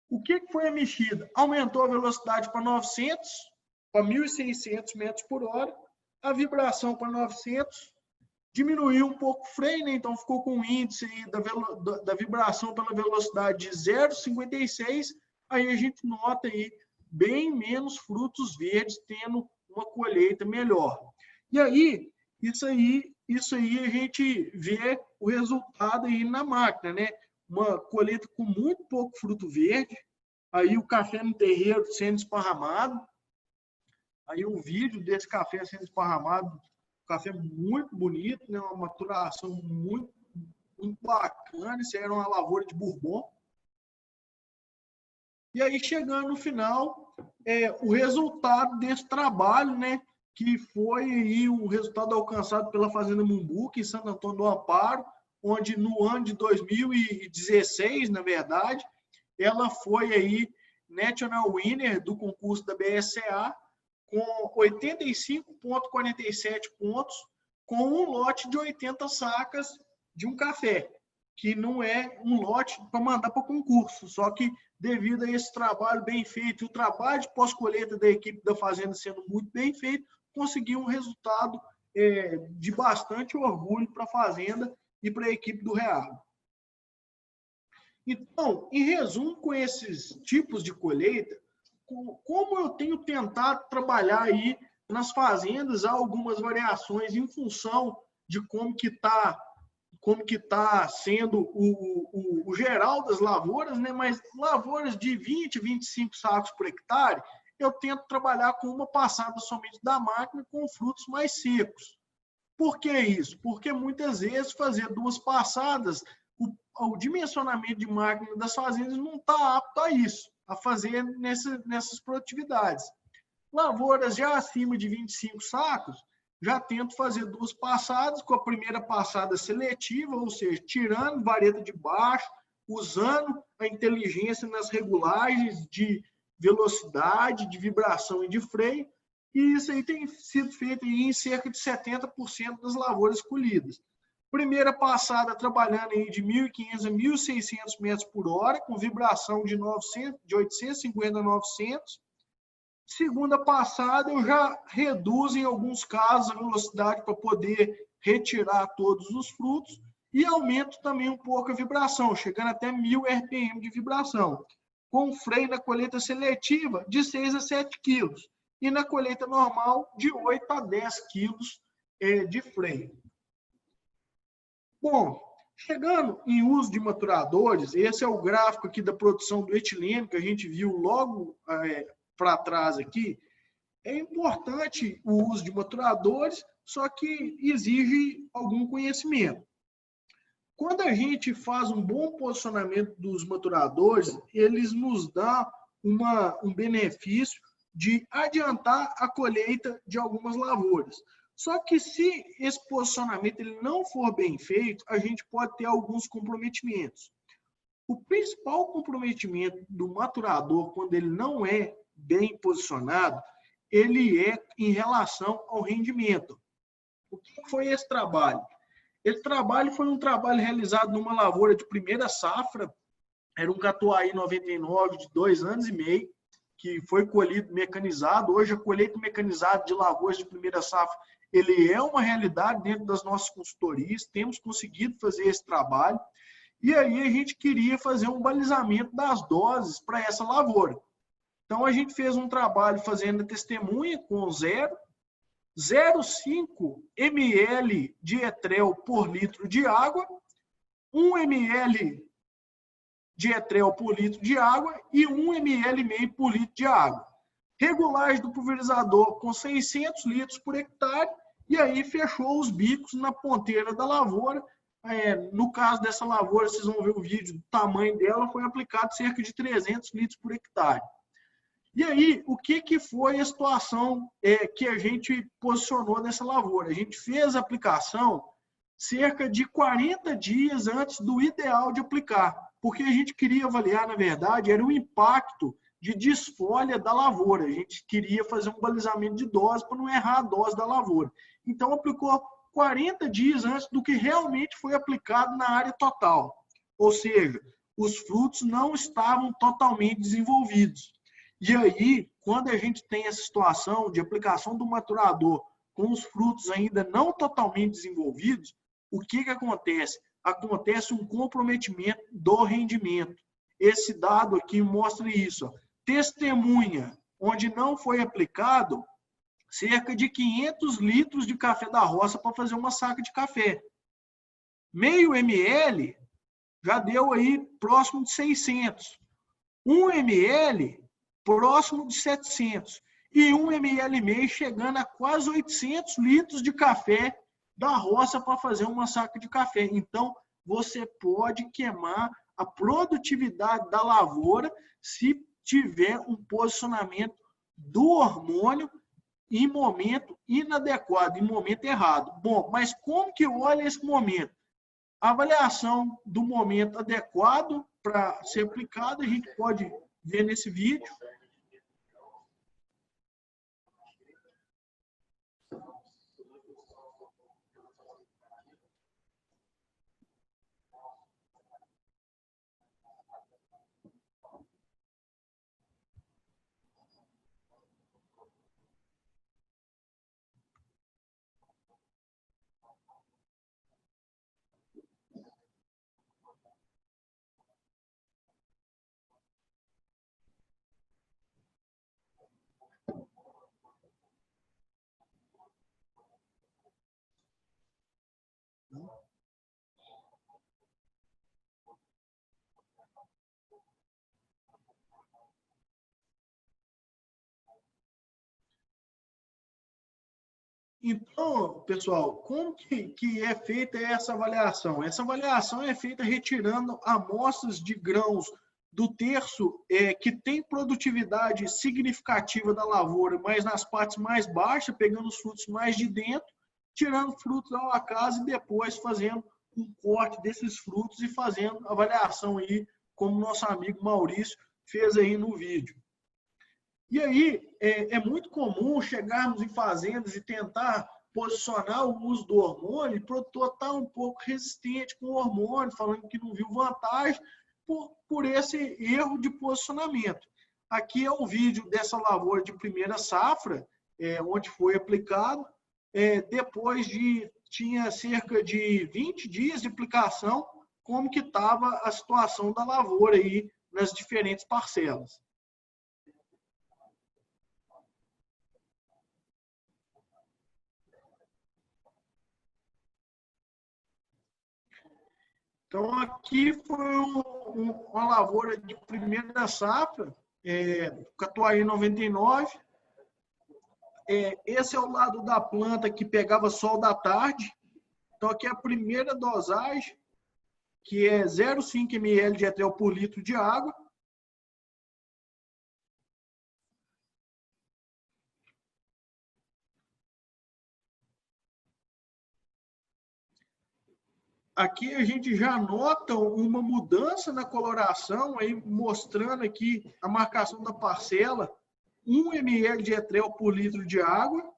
O que foi a mexida? Aumentou a velocidade para 900, para 1.600 metros por hora, a vibração para 900, Diminuiu um pouco o freio, né? Então ficou com um índice aí da vibração pela velocidade de 0,56. Aí a gente nota aí bem menos frutos verdes, tendo uma colheita melhor. E aí, isso aí a gente vê o resultado aí na máquina, né? Uma colheita com muito pouco fruto verde, aí o café no terreiro sendo esparramado, aí o vídeo desse café sendo esparramado, café muito bonito, né? Uma maturação muito, muito bacana, isso era uma lavoura de Bourbon. E aí, chegando no final, o resultado desse trabalho, né? Que foi aí o resultado alcançado pela Fazenda Mumbuca, em Santo Antônio do Amparo, onde no ano de 2016, na verdade, ela foi aí National Winner do concurso da BSCA, com 85,47 pontos, com um lote de 80 sacas de um café, que não é um lote para mandar para concurso, só que devido a esse trabalho bem feito, o trabalho de pós-colheita da equipe da Fazenda sendo muito bem feito, conseguiu um resultado de bastante orgulho para a Fazenda e para a equipe do Reagro. Então, em resumo, com esses tipos de colheita, como eu tenho tentado trabalhar aí nas fazendas, há algumas variações em função de como que está sendo o geral das lavouras, né? Mas lavouras de 20, 25 sacos por hectare, eu tento trabalhar com uma passada somente da máquina com frutos mais secos. Por que isso? Porque muitas vezes fazer duas passadas, o dimensionamento de máquina das fazendas não está apto a isso, a fazer nessas produtividades. Lavouras já acima de 25 sacos, já tento fazer duas passadas, com a primeira passada seletiva, ou seja, tirando vareta de baixo, usando a inteligência nas regulagens de velocidade, de vibração e de freio, e isso aí tem sido feito aí em cerca de 70% das lavouras colhidas. Primeira passada trabalhando aí de 1.500 a 1.600 metros por hora, com vibração de 850 a 900. Segunda passada, eu já reduzo em alguns casos a velocidade para poder retirar todos os frutos e aumento também um pouco a vibração, chegando até 1.000 RPM de vibração, com freio na colheita seletiva de 6 a 7 quilos e na colheita normal de 8 a 10 quilos de freio. Bom, chegando em uso de maturadores, esse é o gráfico aqui da produção do etileno, que a gente viu logo para trás aqui. É importante o uso de maturadores, só que exige algum conhecimento. Quando a gente faz um bom posicionamento dos maturadores, eles nos dão um benefício de adiantar a colheita de algumas lavouras. Só que se esse posicionamento ele não for bem feito, a gente pode ter alguns comprometimentos. O principal comprometimento do maturador, quando ele não é bem posicionado, ele é em relação ao rendimento. O que foi esse trabalho? Esse trabalho foi um trabalho realizado numa lavoura de primeira safra, era um Catuai 99 de 2 anos e meio, que foi colhido mecanizado. Hoje a colheita mecanizada de lavouras de primeira safra, ele é uma realidade dentro das nossas consultorias, temos conseguido fazer esse trabalho, e aí a gente queria fazer um balizamento das doses para essa lavoura. Então a gente fez um trabalho fazendo a testemunha com 0,05 ml de etrel por litro de água, 1 ml de etrel por litro de água e 1,5 ml por litro de água. Regulagem do pulverizador com 600 litros por hectare, e aí fechou os bicos na ponteira da lavoura. No caso dessa lavoura, vocês vão ver o vídeo do tamanho dela, foi aplicado cerca de 300 litros por hectare. E aí, o que foi a situação que a gente posicionou nessa lavoura? A gente fez a aplicação cerca de 40 dias antes do ideal de aplicar, porque a gente queria avaliar, na verdade, era o impacto de desfolha da lavoura. A gente queria fazer um balizamento de dose para não errar a dose da lavoura. Então, aplicou 40 dias antes do que realmente foi aplicado na área total. Ou seja, os frutos não estavam totalmente desenvolvidos. E aí, quando a gente tem essa situação de aplicação do maturador com os frutos ainda não totalmente desenvolvidos, o que acontece? Acontece um comprometimento do rendimento. Esse dado aqui mostra isso. Ó. Testemunha, onde não foi aplicado cerca de 500 litros de café da roça para fazer uma saca de café. Meio ml já deu aí próximo de 600. 1 ml próximo de 700. E 1 ml e meio chegando a quase 800 litros de café da roça para fazer uma saca de café. Então, você pode queimar a produtividade da lavoura se tiver um posicionamento do hormônio em momento inadequado, em momento errado. Bom, mas como que olha esse momento? A avaliação do momento adequado para ser aplicado, a gente pode ver nesse vídeo. Então, pessoal, como que é feita essa avaliação? Essa avaliação é feita retirando amostras de grãos do terço que tem produtividade significativa da lavoura, mas nas partes mais baixas, pegando os frutos mais de dentro, tirando frutos ao acaso e depois fazendo um corte desses frutos e fazendo avaliação aí, como nosso amigo Maurício fez aí no vídeo. E aí, é muito comum chegarmos em fazendas e tentar posicionar o uso do hormônio, e o produtor está um pouco resistente com o hormônio, falando que não viu vantagem por esse erro de posicionamento. Aqui é o vídeo dessa lavoura de primeira safra, onde foi aplicado, tinha cerca de 20 dias de aplicação, como que estava a situação da lavoura aí nas diferentes parcelas. Então, aqui foi uma lavoura de primeira safra, Catuai 99. Esse é o lado da planta que pegava sol da tarde. Então, aqui é a primeira dosagem, que é 0,5 ml de etrel por litro de água. Aqui a gente já nota uma mudança na coloração, aí mostrando aqui a marcação da parcela, 1 ml de etrel por litro de água.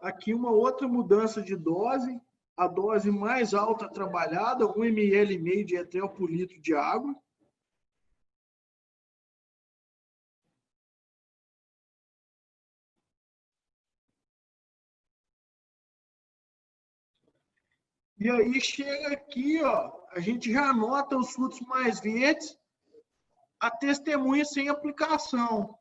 Aqui uma outra mudança de dose, a dose mais alta trabalhada, 1 ml e meio de etrel por litro de água. E aí chega aqui, ó, a gente já nota os frutos mais verdes, a testemunha sem aplicação.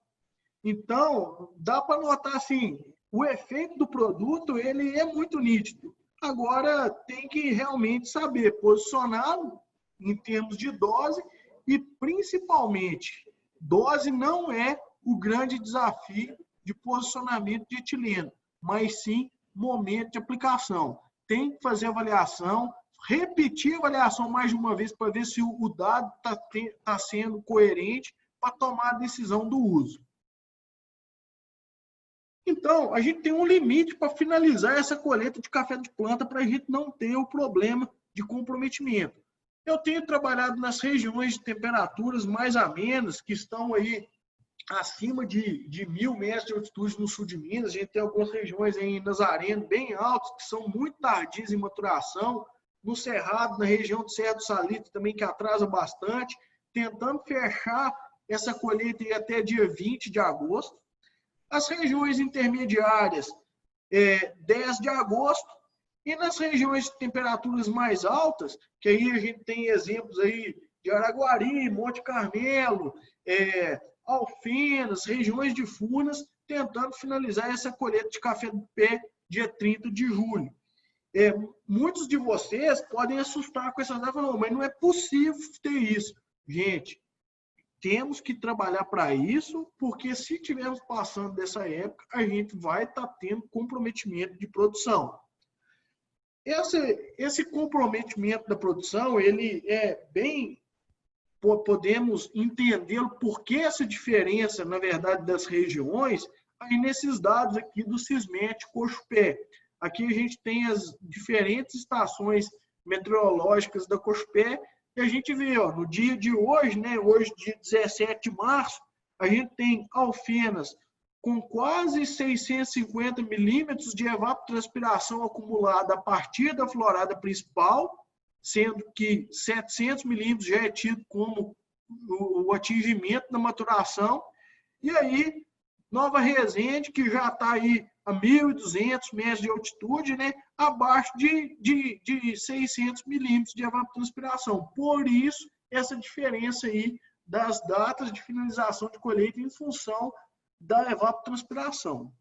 Então, dá para notar assim, o efeito do produto, ele é muito nítido. Agora, tem que realmente saber posicioná-lo em termos de dose e, principalmente, dose não é o grande desafio de posicionamento de etileno, mas sim momento de aplicação. Tem que fazer avaliação, repetir a avaliação mais de uma vez para ver se o dado está sendo coerente para tomar a decisão do uso. Então, a gente tem um limite para finalizar essa colheita de café de planta para a gente não ter o problema de comprometimento. Eu tenho trabalhado nas regiões de temperaturas mais amenas, que estão aí acima de 1.000 metros de altitude no sul de Minas. A gente tem algumas regiões aí em Nazareno bem altas, que são muito tardias em maturação, no Cerrado, na região do Serra do Salitre também, que atrasa bastante, tentando fechar essa colheita aí até dia 20 de agosto. As regiões intermediárias, 10 de agosto, e nas regiões de temperaturas mais altas, que aí a gente tem exemplos aí de Araguari, Monte Carmelo, Alfenas, regiões de Furnas, tentando finalizar essa colheita de café do pé dia 30 de julho. Muitos de vocês podem assustar com essa data, mas não é possível ter isso. Gente, temos que trabalhar para isso, porque se estivermos passando dessa época, a gente vai estar tendo comprometimento de produção. Esse comprometimento da produção, ele é bem... Podemos entendê-lo por que essa diferença, na verdade, das regiões, aí nesses dados aqui do Sismet Cochupé. Aqui a gente tem as diferentes estações meteorológicas da Cochupé e a gente vê, ó, no dia de hoje, né, hoje, dia 17 de março, a gente tem Alfenas com quase 650 milímetros de evapotranspiração acumulada a partir da florada principal, sendo que 700 milímetros já é tido como o atingimento da maturação. E aí, Nova Resende, que já está aí a 1.200 metros de altitude, né, abaixo de 600 milímetros de evapotranspiração. Por isso, essa diferença aí das datas de finalização de colheita em função da evapotranspiração.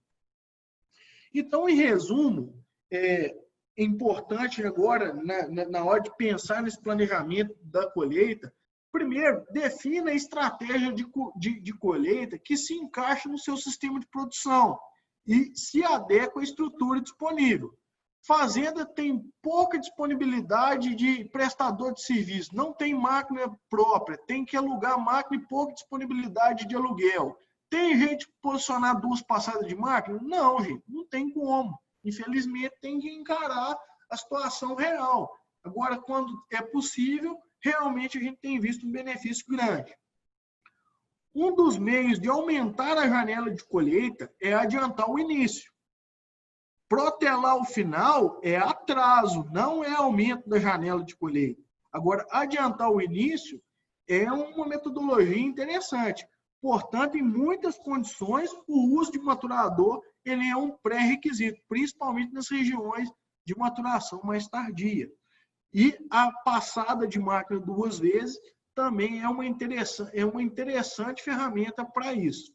Então, em resumo, é importante agora, na hora de pensar nesse planejamento da colheita, primeiro, defina a estratégia de colheita que se encaixe no seu sistema de produção e se adequa à estrutura disponível. Fazenda tem pouca disponibilidade de prestador de serviço, não tem máquina própria, tem que alugar máquina e pouca disponibilidade de aluguel. Tem gente posicionar 2 passadas de máquina? Não, gente, não tem como. Infelizmente, tem que encarar a situação real. Agora, quando é possível, realmente a gente tem visto um benefício grande. Um dos meios de aumentar a janela de colheita é adiantar o início. Protelar o final é atraso, não é aumento da janela de colheita. Agora, adiantar o início é uma metodologia interessante. Portanto, em muitas condições, o uso de maturador ele é um pré-requisito, principalmente nas regiões de maturação mais tardia. E a passada de máquina 2 vezes também é uma interessante ferramenta para isso.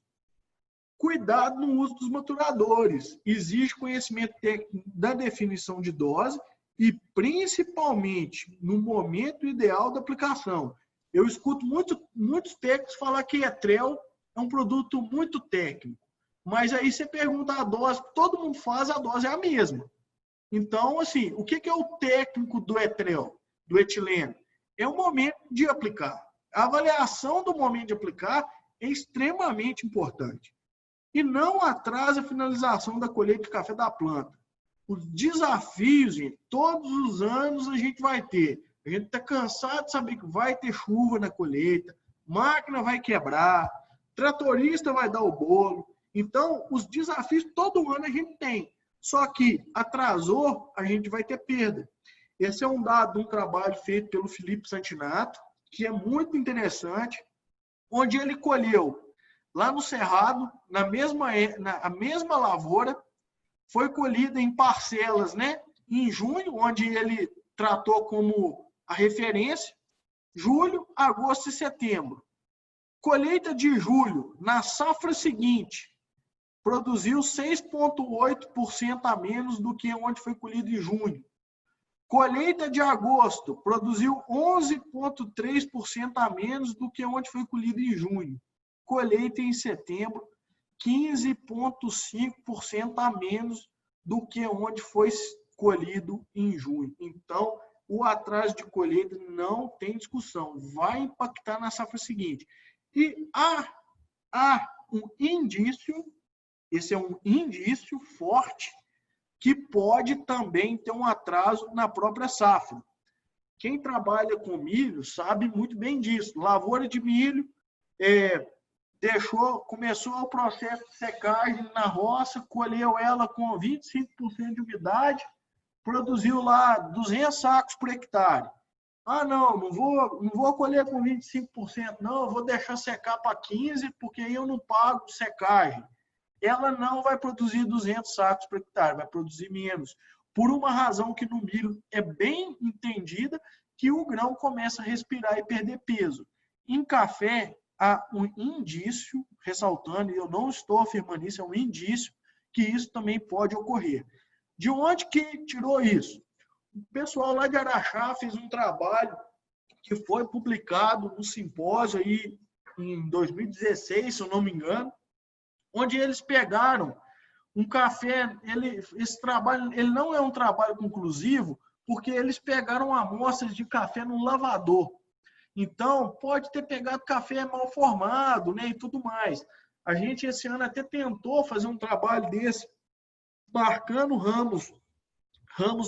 Cuidado no uso dos maturadores. Exige conhecimento técnico da definição de dose e, principalmente, no momento ideal da aplicação. Eu escuto muitos técnicos falar que Etrel é um produto muito técnico. Mas aí você pergunta a dose, todo mundo faz, a dose é a mesma. Então, assim, o que é o técnico do Etrel, do etileno? É o momento de aplicar. A avaliação do momento de aplicar é extremamente importante. E não atrasa a finalização da colheita de café da planta. Os desafios, gente, todos os anos a gente vai ter. A gente está cansado de saber que vai ter chuva na colheita, máquina vai quebrar, tratorista vai dar o bolo. Então, os desafios todo ano a gente tem. Só que atrasou, a gente vai ter perda. Esse é um dado de um trabalho feito pelo Felipe Santinato, que é muito interessante, onde ele colheu lá no Cerrado, na mesma lavoura, foi colhida em parcelas, né? Em junho, onde ele tratou como a referência, julho, agosto e setembro. Colheita de julho, na safra seguinte, produziu 6,8% a menos do que onde foi colhido em junho. Colheita de agosto produziu 11,3% a menos do que onde foi colhido em junho. Colheita em setembro, 15,5% a menos do que onde foi colhido em junho. Então, o atraso de colheita não tem discussão, vai impactar na safra seguinte. E há um indício, esse é um indício forte, que pode também ter um atraso na própria safra. Quem trabalha com milho sabe muito bem disso. Lavoura de milho, começou o processo de secagem na roça, colheu ela com 25% de umidade, produziu lá 200 sacos por hectare. Ah, não vou colher com 25%, não, eu vou deixar secar para 15%, porque aí eu não pago secagem. Ela não vai produzir 200 sacos por hectare, vai produzir menos. Por uma razão que no milho é bem entendida, que o grão começa a respirar e perder peso. Em café, há um indício, ressaltando, e eu não estou afirmando isso, é um indício que isso também pode ocorrer. De onde que tirou isso? O pessoal lá de Araxá fez um trabalho que foi publicado no simpósio aí em 2016, se eu não me engano, onde eles pegaram um café, esse trabalho ele não é um trabalho conclusivo, porque eles pegaram amostras de café no lavador. Então, pode ter pegado café mal formado, né, e tudo mais. A gente, esse ano, até tentou fazer um trabalho desse, marcando ramos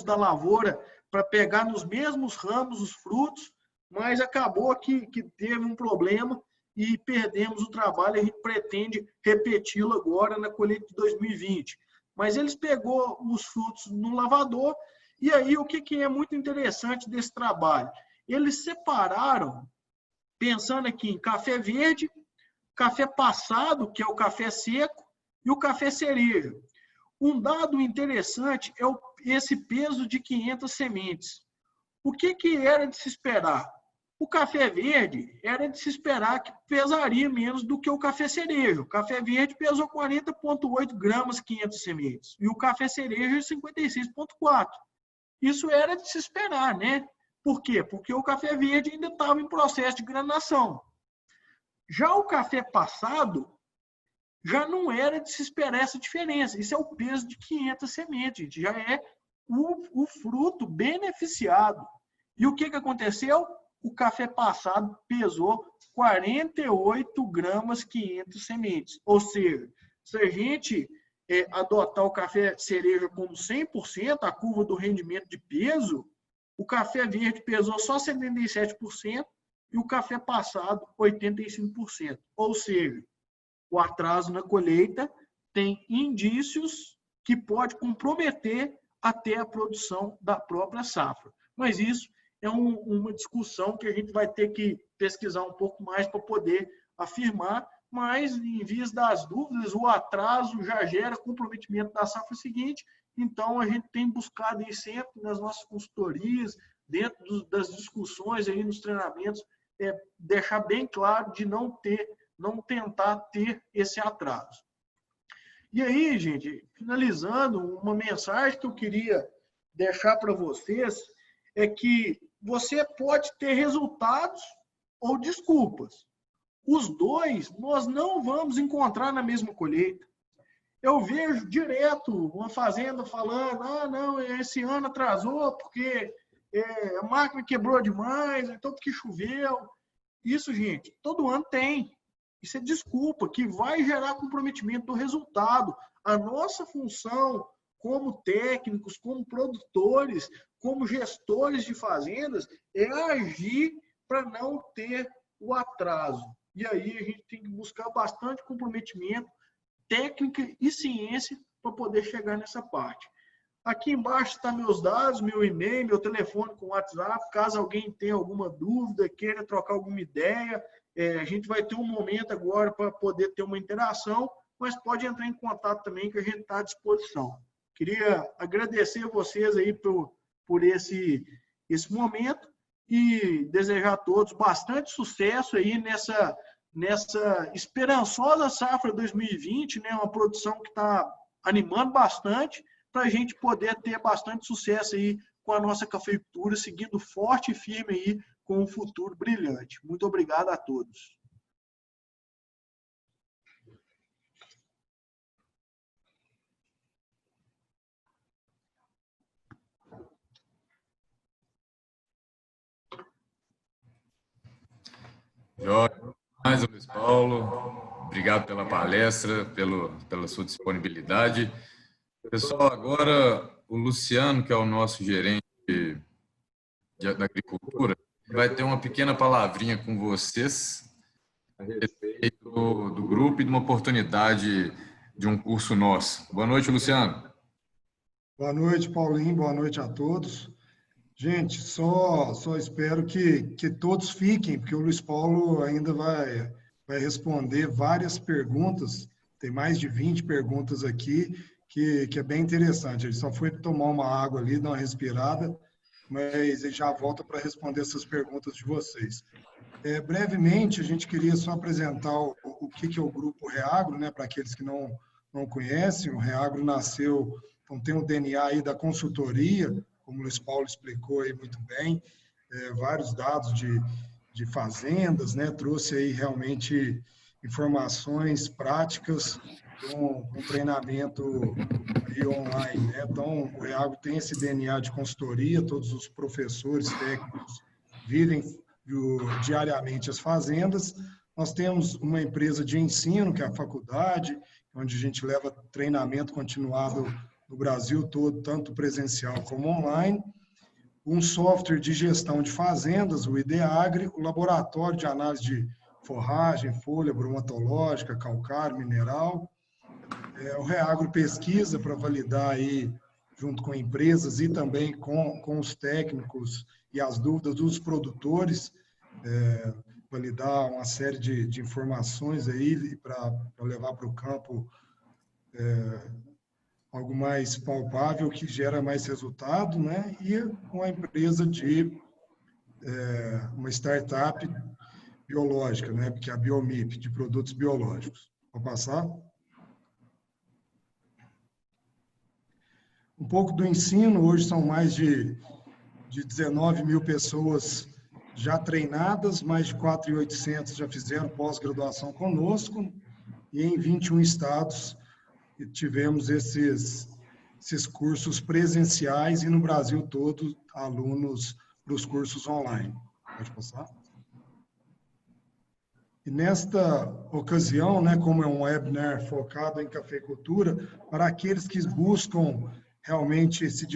da lavoura, para pegar nos mesmos ramos os frutos, mas acabou que teve um problema e perdemos o trabalho. A gente pretende repeti-lo agora na colheita de 2020. Mas eles pegou os frutos no lavador, e aí o que é muito interessante desse trabalho? Eles separaram, pensando aqui em café verde, café passado, que é o café seco, e o café cereja. Um dado interessante é esse peso de 500 sementes. O que era de se esperar? O café verde era de se esperar que pesaria menos do que o café cereja. O café verde pesou 40,8 gramas 500 sementes e o café cereja 56,4. Isso era de se esperar, né? Por quê? Porque o café verde ainda estava em processo de granação. Já o café passado, já não era de se esperar essa diferença. Isso é o peso de 500 sementes, já é o fruto beneficiado. E o que aconteceu? O café passado pesou 48 gramas 500 sementes. Ou seja, se a gente adotar o café cereja como 100%, a curva do rendimento de peso, o café verde pesou só 77% e o café passado 85%. Ou seja, o atraso na colheita tem indícios que pode comprometer até a produção da própria safra. Mas isso é uma discussão que a gente vai ter que pesquisar um pouco mais para poder afirmar, mas em vias das dúvidas, o atraso já gera comprometimento da safra seguinte, então a gente tem buscado aí sempre nas nossas consultorias, dentro das discussões aí nos treinamentos, deixar bem claro de não tentar ter esse atraso. E aí, gente, finalizando, uma mensagem que eu queria deixar para vocês é que você pode ter resultados ou desculpas. Os dois nós não vamos encontrar na mesma colheita. Eu vejo direto uma fazenda falando, não, esse ano atrasou porque a máquina quebrou demais, então porque choveu. Isso, gente, todo ano tem. Isso é desculpa, que vai gerar comprometimento do resultado. A nossa função como técnicos, como produtores, como gestores de fazendas, é agir para não ter o atraso. E aí a gente tem que buscar bastante comprometimento, técnica e ciência para poder chegar nessa parte. Aqui embaixo estão meus dados, meu e-mail, meu telefone com WhatsApp. Caso alguém tenha alguma dúvida, queira trocar alguma ideia, a gente vai ter um momento agora para poder ter uma interação, mas pode entrar em contato também que a gente está à disposição. Queria agradecer a vocês aí por esse momento e desejar a todos bastante sucesso aí nessa esperançosa safra 2020, né? Uma produção que está animando bastante, para a gente poder ter bastante sucesso aí com a nossa cafeicultura, seguindo forte e firme aí com um futuro brilhante. Muito obrigado a todos. Jorge, mais Luiz Paulo, obrigado pela palestra, pela sua disponibilidade. Pessoal, agora o Luciano, que é o nosso gerente da agricultura, vai ter uma pequena palavrinha com vocês a respeito do grupo e de uma oportunidade de um curso nosso. Boa noite, Luciano. Boa noite, Paulinho. Boa noite a todos. Gente, só espero que todos fiquem, porque o Luiz Paulo ainda vai responder várias perguntas. Tem mais de 20 perguntas aqui, que é bem interessante. Ele só foi tomar uma água ali, dar uma respirada, mas ele já volta para responder essas perguntas de vocês. Brevemente, a gente queria só apresentar o que é o Grupo Reagro, né, para aqueles que não conhecem. O Reagro nasceu, então tem o DNA aí da consultoria, como o Luiz Paulo explicou aí muito bem, vários dados de fazendas, né, trouxe aí realmente informações práticas, um treinamento aí online, né? Então, o Reagro tem esse DNA de consultoria, todos os professores técnicos vivem diariamente as fazendas. Nós temos uma empresa de ensino, que é a faculdade, onde a gente leva treinamento continuado no Brasil todo, tanto presencial como online. Um software de gestão de fazendas, o IDEAGRE, o laboratório de análise de forragem, folha bromatológica, calcário, mineral. O Reagro pesquisa para validar aí, junto com empresas e também com os técnicos e as dúvidas dos produtores, validar uma série de informações aí para levar para o campo algo mais palpável, que gera mais resultado, né? E uma empresa uma startup biológica, né? Que é a Biomip, de produtos biológicos. Vou passar? Um pouco do ensino, hoje são mais de 19 mil pessoas já treinadas, mais de 4.800 já fizeram pós-graduação conosco, e em 21 estados tivemos esses cursos presenciais, e no Brasil todo, alunos para os cursos online. Pode passar? E nesta ocasião, né, como é um webinar focado em cafeicultura, para aqueles que buscam realmente se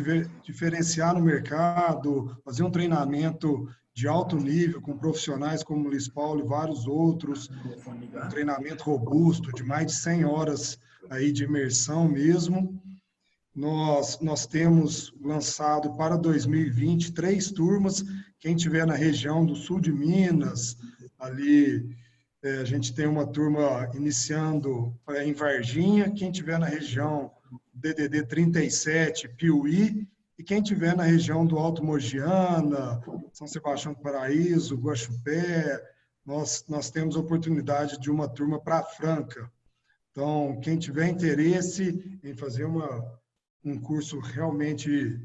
diferenciar no mercado, fazer um treinamento de alto nível com profissionais como o Luiz Paulo e vários outros, um treinamento robusto de mais de 100 horas aí de imersão mesmo. Nós temos lançado para 2020 3 turmas. Quem tiver na região do sul de Minas, ali a gente tem uma turma iniciando em Varginha. Quem tiver na região DDD 37, Piuí, e quem tiver na região do Alto Mogiana, São Sebastião do Paraíso, Guaxupé, nós temos a oportunidade de uma turma para Franca. Então, quem tiver interesse em fazer um curso realmente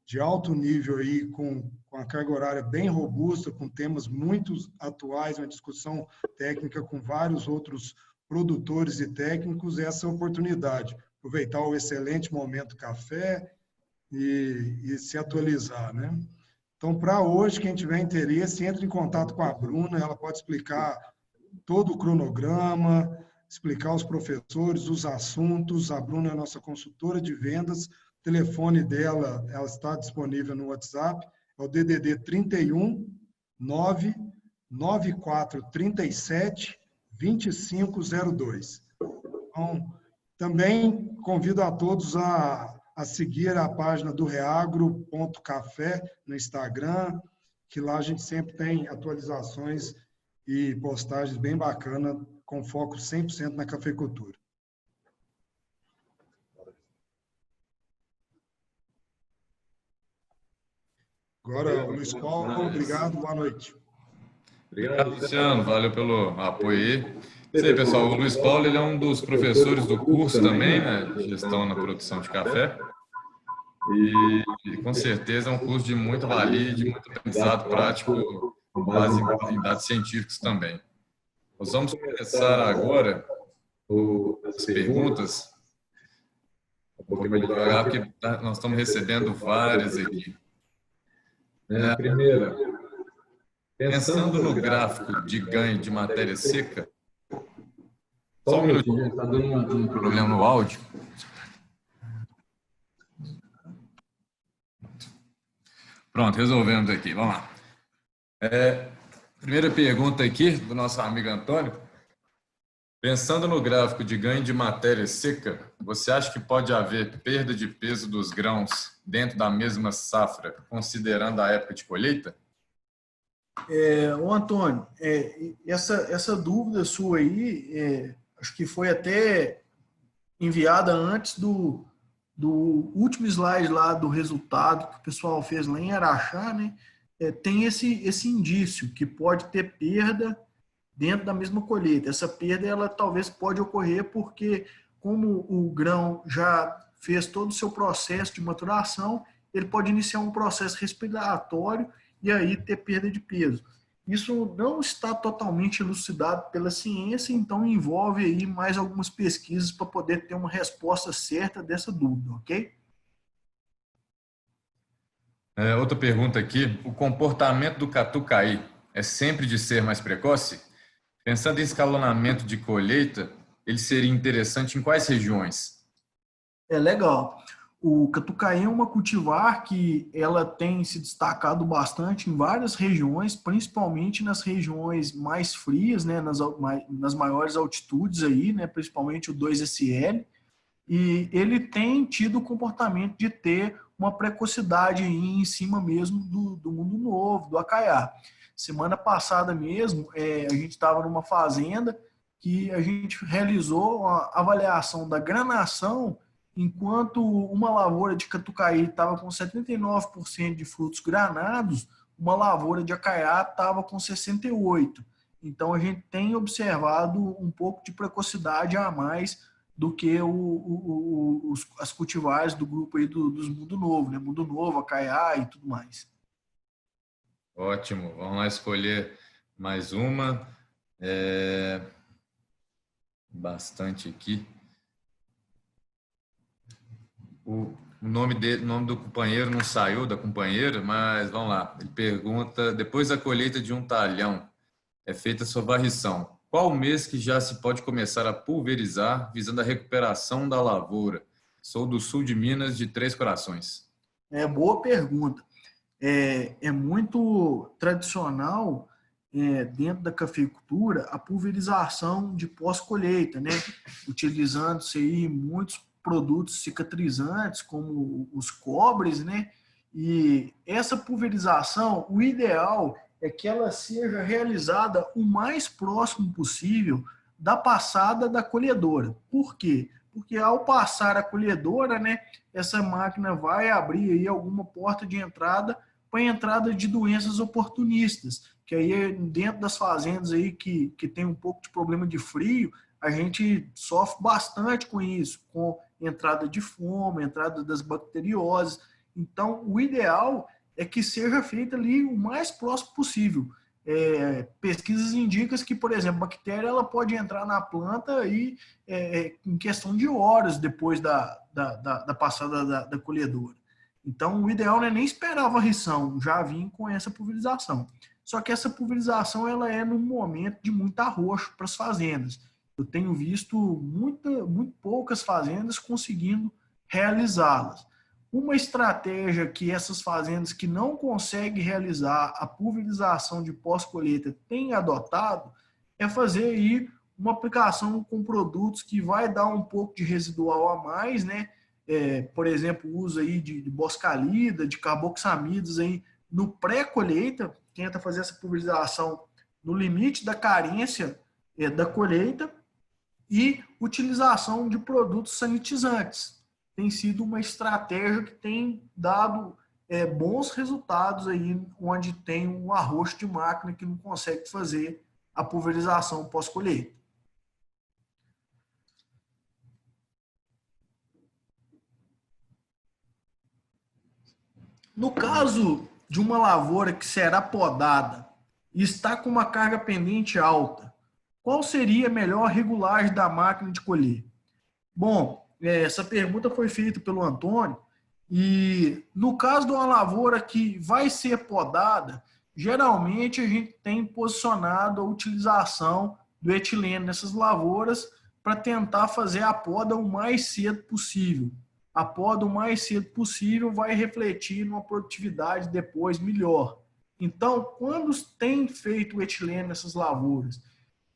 de alto nível aí, com a carga horária bem robusta, com temas muito atuais, uma discussão técnica com vários outros produtores e técnicos, essa é a oportunidade. Aproveitar o excelente momento café e se atualizar, né? Então, para hoje, quem tiver interesse, entre em contato com a Bruna, ela pode explicar todo o cronograma, explicar os professores, os assuntos. A Bruna é a nossa consultora de vendas. O telefone dela, ela está disponível no WhatsApp, é o DDD 31 99437 2502. Então, também convido a todos a seguir a página do reagro.café no Instagram, que lá a gente sempre tem atualizações e postagens bem bacanas, com foco 100% na cafeicultura. Agora, Luiz Paulo, obrigado, boa noite. Obrigado, Luciano, valeu pelo apoio aí. Isso aí, pessoal, o Luiz Paulo ele é um dos professores do curso também, né, de gestão na produção de café. E com certeza é um curso de muita valia e de muito aprendizado prático, com base em dados científicos também. Nós vamos começar agora as perguntas, um pouquinho mais devagar, porque nós estamos recebendo várias aqui. A primeira, pensando no gráfico de ganho de matéria seca, só um minutinho, está dando um problema no áudio. Pronto, resolvemos aqui, vamos lá. Primeira pergunta aqui do nosso amigo Antônio. Pensando no gráfico de ganho de matéria seca, você acha que pode haver perda de peso dos grãos dentro da mesma safra, considerando a época de colheita? Ô Antônio, essa dúvida sua aí, acho que foi até enviada antes do último slide lá do resultado que o pessoal fez lá em Araxá, né? Tem esse indício que pode ter perda dentro da mesma colheita. Essa perda, ela talvez pode ocorrer porque, como o grão já fez todo o seu processo de maturação, ele pode iniciar um processo respiratório e aí ter perda de peso. Isso não está totalmente elucidado pela ciência, então envolve aí mais algumas pesquisas para poder ter uma resposta certa dessa dúvida, ok? Outra pergunta aqui, o comportamento do catucaí é sempre de ser mais precoce? Pensando em escalonamento de colheita, ele seria interessante em quais regiões? Legal. O catucaí é uma cultivar que ela tem se destacado bastante em várias regiões, principalmente nas regiões mais frias, né, nas maiores altitudes aí, né, principalmente o 2SL, e ele tem tido o comportamento de ter uma precocidade aí em cima mesmo do mundo novo, do acaiá. Semana passada mesmo, a gente estava numa fazenda que a gente realizou a avaliação da granação, enquanto uma lavoura de catucaí estava com 79% de frutos granados, uma lavoura de acaiá estava com 68%. Então, a gente tem observado um pouco de precocidade a mais do que as cultivares do grupo aí dos Mundo Novo, né? Mundo Novo, acaiá e tudo mais. Ótimo, vamos lá escolher mais uma. Bastante aqui. O nome do companheiro não saiu, da companheira, mas vamos lá. Ele pergunta, depois da colheita de um talhão, é feita sua varrição. Qual o mês que já se pode começar a pulverizar, visando a recuperação da lavoura? Sou do sul de Minas, de Três Corações. Boa pergunta. É muito tradicional dentro da cafeicultura a pulverização de pós-colheita, né? Utilizando-se aí muitos produtos cicatrizantes, como os cobres, né? E essa pulverização, o ideal é que ela seja realizada o mais próximo possível da passada da colhedora. Por quê? Porque ao passar a colhedora, né, essa máquina vai abrir aí alguma porta de entrada para a entrada de doenças oportunistas, que aí dentro das fazendas aí que tem um pouco de problema de frio, a gente sofre bastante com isso, com entrada de fome, entrada das bacterioses. Então, o ideal é que seja feita ali o mais próximo possível. Pesquisas indicam que, por exemplo, a bactéria ela pode entrar na planta e, em questão de horas depois da passada da colhedora. Então, o ideal não é nem esperar a varrição, já vir com essa pulverização. Só que essa pulverização ela é num momento de muito arroxo para as fazendas. Eu tenho visto muito poucas fazendas conseguindo realizá-las. Uma estratégia que essas fazendas que não conseguem realizar a pulverização de pós-colheita têm adotado é fazer aí uma aplicação com produtos que vai dar um pouco de residual a mais, né? Por exemplo, o uso aí de boscalida, de carboxamidas aí no pré-colheita, tenta fazer essa pulverização no limite da carência da colheita, e utilização de produtos sanitizantes. Tem sido uma estratégia que tem dado bons resultados aí, onde tem um arroxo de máquina que não consegue fazer a pulverização pós-colheita. No caso de uma lavoura que será podada e está com uma carga pendente alta, qual seria a melhor regulagem da máquina de colher? Bom, essa pergunta foi feita pelo Antônio e no caso de uma lavoura que vai ser podada, geralmente a gente tem posicionado a utilização do etileno nessas lavouras para tentar fazer a poda o mais cedo possível. A poda o mais cedo possível vai refletir numa produtividade depois melhor. Então, quando tem feito o etileno nessas lavouras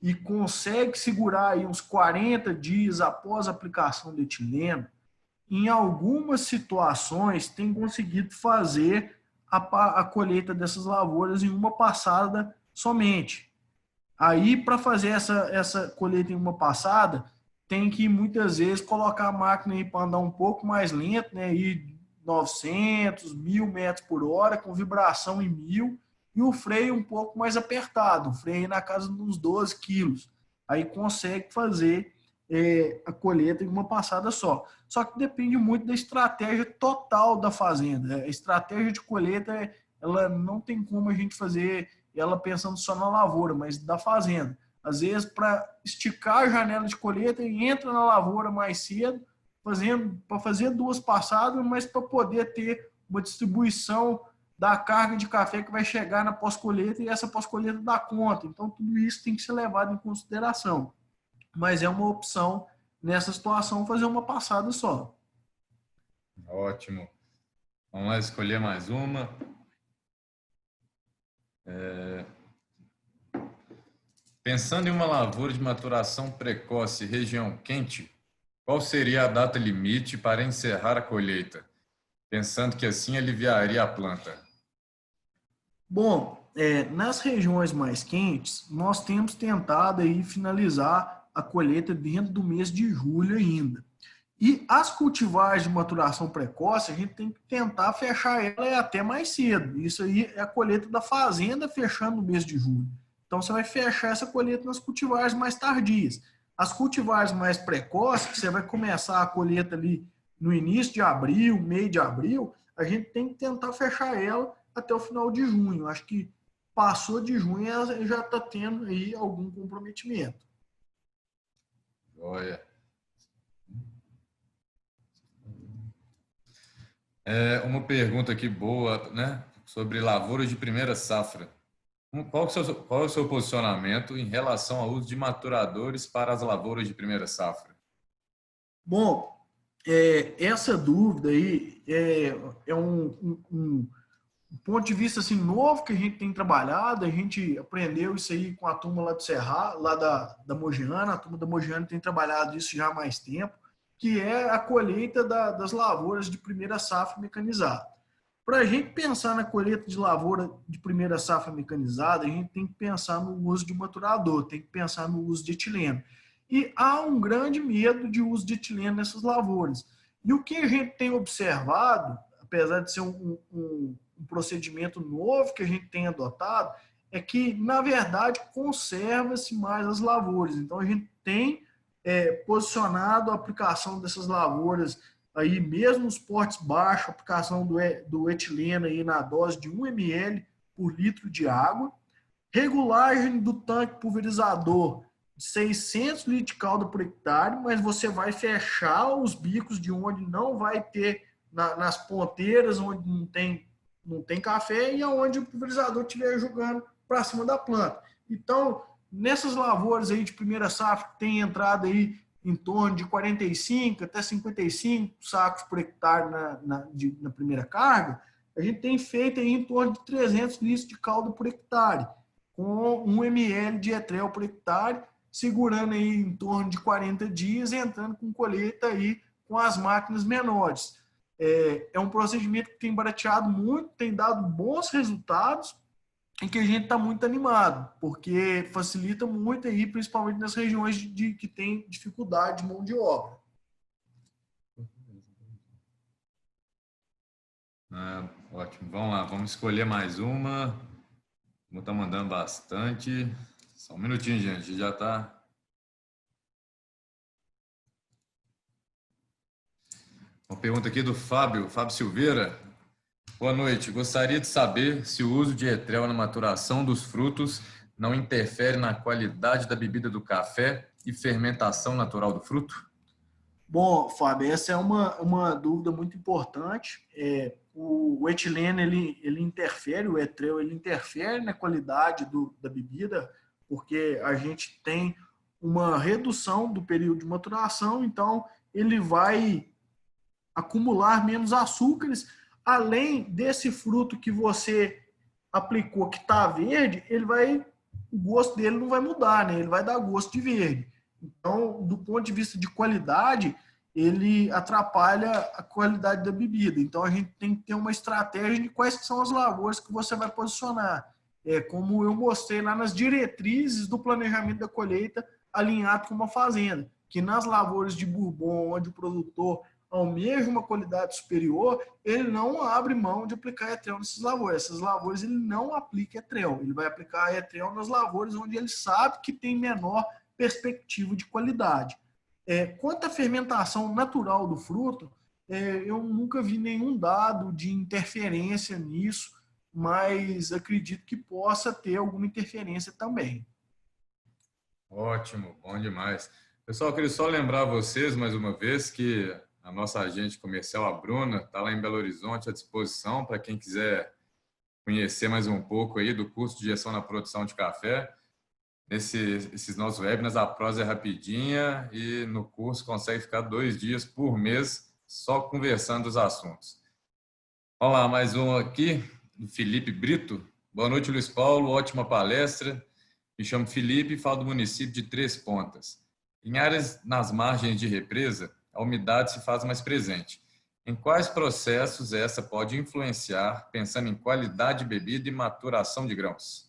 e consegue segurar aí uns 40 dias após a aplicação do etileno, em algumas situações tem conseguido fazer a colheita dessas lavouras em uma passada somente. Aí, para fazer essa colheita em uma passada, tem que muitas vezes colocar a máquina para andar um pouco mais lento, né? Ir 900, 1.000 metros por hora, com vibração em 1.000, e o freio um pouco mais apertado, o freio na casa dos 12 quilos. Aí consegue fazer a colheita em uma passada só. Só que depende muito da estratégia total da fazenda. A estratégia de colheita, ela não tem como a gente fazer ela pensando só na lavoura, mas da fazenda. Às vezes, para esticar a janela de colheita, entra na lavoura mais cedo, para fazer 2 passadas, mas para poder ter uma distribuição da carga de café que vai chegar na pós-colheita, e essa pós-colheita dá conta. Então, tudo isso tem que ser levado em consideração. Mas é uma opção, nessa situação, fazer uma passada só. Ótimo. Vamos lá escolher mais uma. Pensando em uma lavoura de maturação precoce, região quente, qual seria a data limite para encerrar a colheita? Pensando que assim aliviaria a planta. Bom, nas regiões mais quentes, nós temos tentado aí finalizar a colheita dentro do mês de julho ainda. E as cultivares de maturação precoce, a gente tem que tentar fechar ela até mais cedo. Isso aí é a colheita da fazenda fechando no mês de julho. Então, você vai fechar essa colheita nas cultivares mais tardias. As cultivares mais precoces, que você vai começar a colheita ali no início de abril, meio de abril, a gente tem que tentar fechar ela até o final de junho. Acho que passou de junho, ela já está tendo aí algum comprometimento. Olha. Uma pergunta aqui boa, né? Sobre lavouras de primeira safra. Qual é o seu posicionamento em relação ao uso de maturadores para as lavouras de primeira safra? Bom, essa dúvida aí é um ponto de vista assim, novo que a gente tem trabalhado. A gente aprendeu isso aí com a turma lá do Cerrado, lá da Mogiana. A turma da Mogiana tem trabalhado isso já há mais tempo, que é a colheita das lavouras de primeira safra mecanizada. Para a gente pensar na colheita de lavoura de primeira safra mecanizada, a gente tem que pensar no uso de maturador, tem que pensar no uso de etileno. E há um grande medo de uso de etileno nessas lavouras. E o que a gente tem observado, apesar de ser um procedimento novo que a gente tem adotado, é que, na verdade, conserva-se mais as lavouras. Então, a gente tem posicionado a aplicação dessas lavouras aí, mesmo nos portes baixos, a aplicação do etileno aí na dose de 1 ml por litro de água, regulagem do tanque pulverizador de 600 litros de calda por hectare, mas você vai fechar os bicos de onde não vai ter, nas ponteiras, onde não tem café, e aonde o pulverizador estiver jogando para cima da planta. Então, nessas lavouras aí de primeira safra, que tem entrada aí em torno de 45 até 55 sacos por hectare na primeira carga, a gente tem feito aí em torno de 300 litros de calda por hectare, com 1 ml de etrel por hectare, segurando aí em torno de 40 dias, entrando com colheita aí com as máquinas menores. É um procedimento que tem barateado muito, tem dado bons resultados, em que a gente está muito animado, porque facilita muito aí, principalmente nas regiões que tem dificuldade de mão de obra. Ótimo, vamos lá, vamos escolher mais uma. Como está mandando bastante. Só um minutinho, gente, já está. Uma pergunta aqui do Fábio Silveira. Boa noite. Gostaria de saber se o uso de etrel na maturação dos frutos não interfere na qualidade da bebida do café e fermentação natural do fruto? Bom, Fábio, essa é uma dúvida muito importante. O etileno ele interfere, o etrel ele interfere na qualidade da bebida, porque a gente tem uma redução do período de maturação, então ele vai acumular menos açúcares. Além desse fruto que você aplicou, que está verde, ele vai o gosto dele não vai mudar, né? Ele vai dar gosto de verde. Então, do ponto de vista de qualidade, ele atrapalha a qualidade da bebida. Então, a gente tem que ter uma estratégia de quais são as lavouras que você vai posicionar. Como eu mostrei lá nas diretrizes do planejamento da colheita, alinhado com uma fazenda, que nas lavouras de bourbon, onde o produtor almeja uma qualidade superior, ele não abre mão de aplicar etrel nessas lavouras. Essas lavouras ele não aplica etrel, ele vai aplicar etrel nas lavouras onde ele sabe que tem menor perspectiva de qualidade. Quanto à fermentação natural do fruto, eu nunca vi nenhum dado de interferência nisso, mas acredito que possa ter alguma interferência também. Ótimo, bom demais. Pessoal, queria só lembrar vocês, mais uma vez, que a nossa agente comercial, a Bruna, está lá em Belo Horizonte à disposição para quem quiser conhecer mais um pouco aí do curso de gestão na produção de café. Esses nossos webinars, a prosa é rapidinha e no curso consegue ficar 2 dias por mês só conversando os assuntos. Vamos lá, mais um aqui, do Felipe Brito. Boa noite, Luiz Paulo, ótima palestra. Me chamo Felipe e falo do município de Três Pontas. Em áreas nas margens de represa, a umidade se faz mais presente. Em quais processos essa pode influenciar, pensando em qualidade de bebida e maturação de grãos?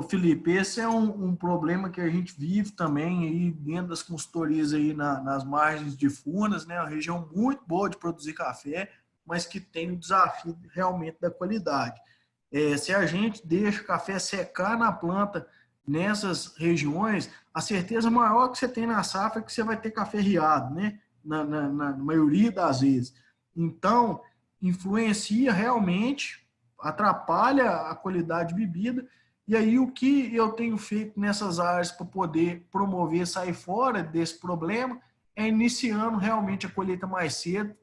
Felipe, esse é um problema que a gente vive também aí dentro das consultorias aí nas margens de Furnas, né? Uma região muito boa de produzir café, mas que tem o desafio realmente da qualidade. Se a gente deixa o café secar na planta nessas regiões, a certeza maior que você tem na safra é que você vai ter café riado, né? Na maioria das vezes. Então, influencia realmente, atrapalha a qualidade de bebida. E aí, o que eu tenho feito nessas áreas para poder promover, sair fora desse problema, é iniciando realmente a colheita mais cedo,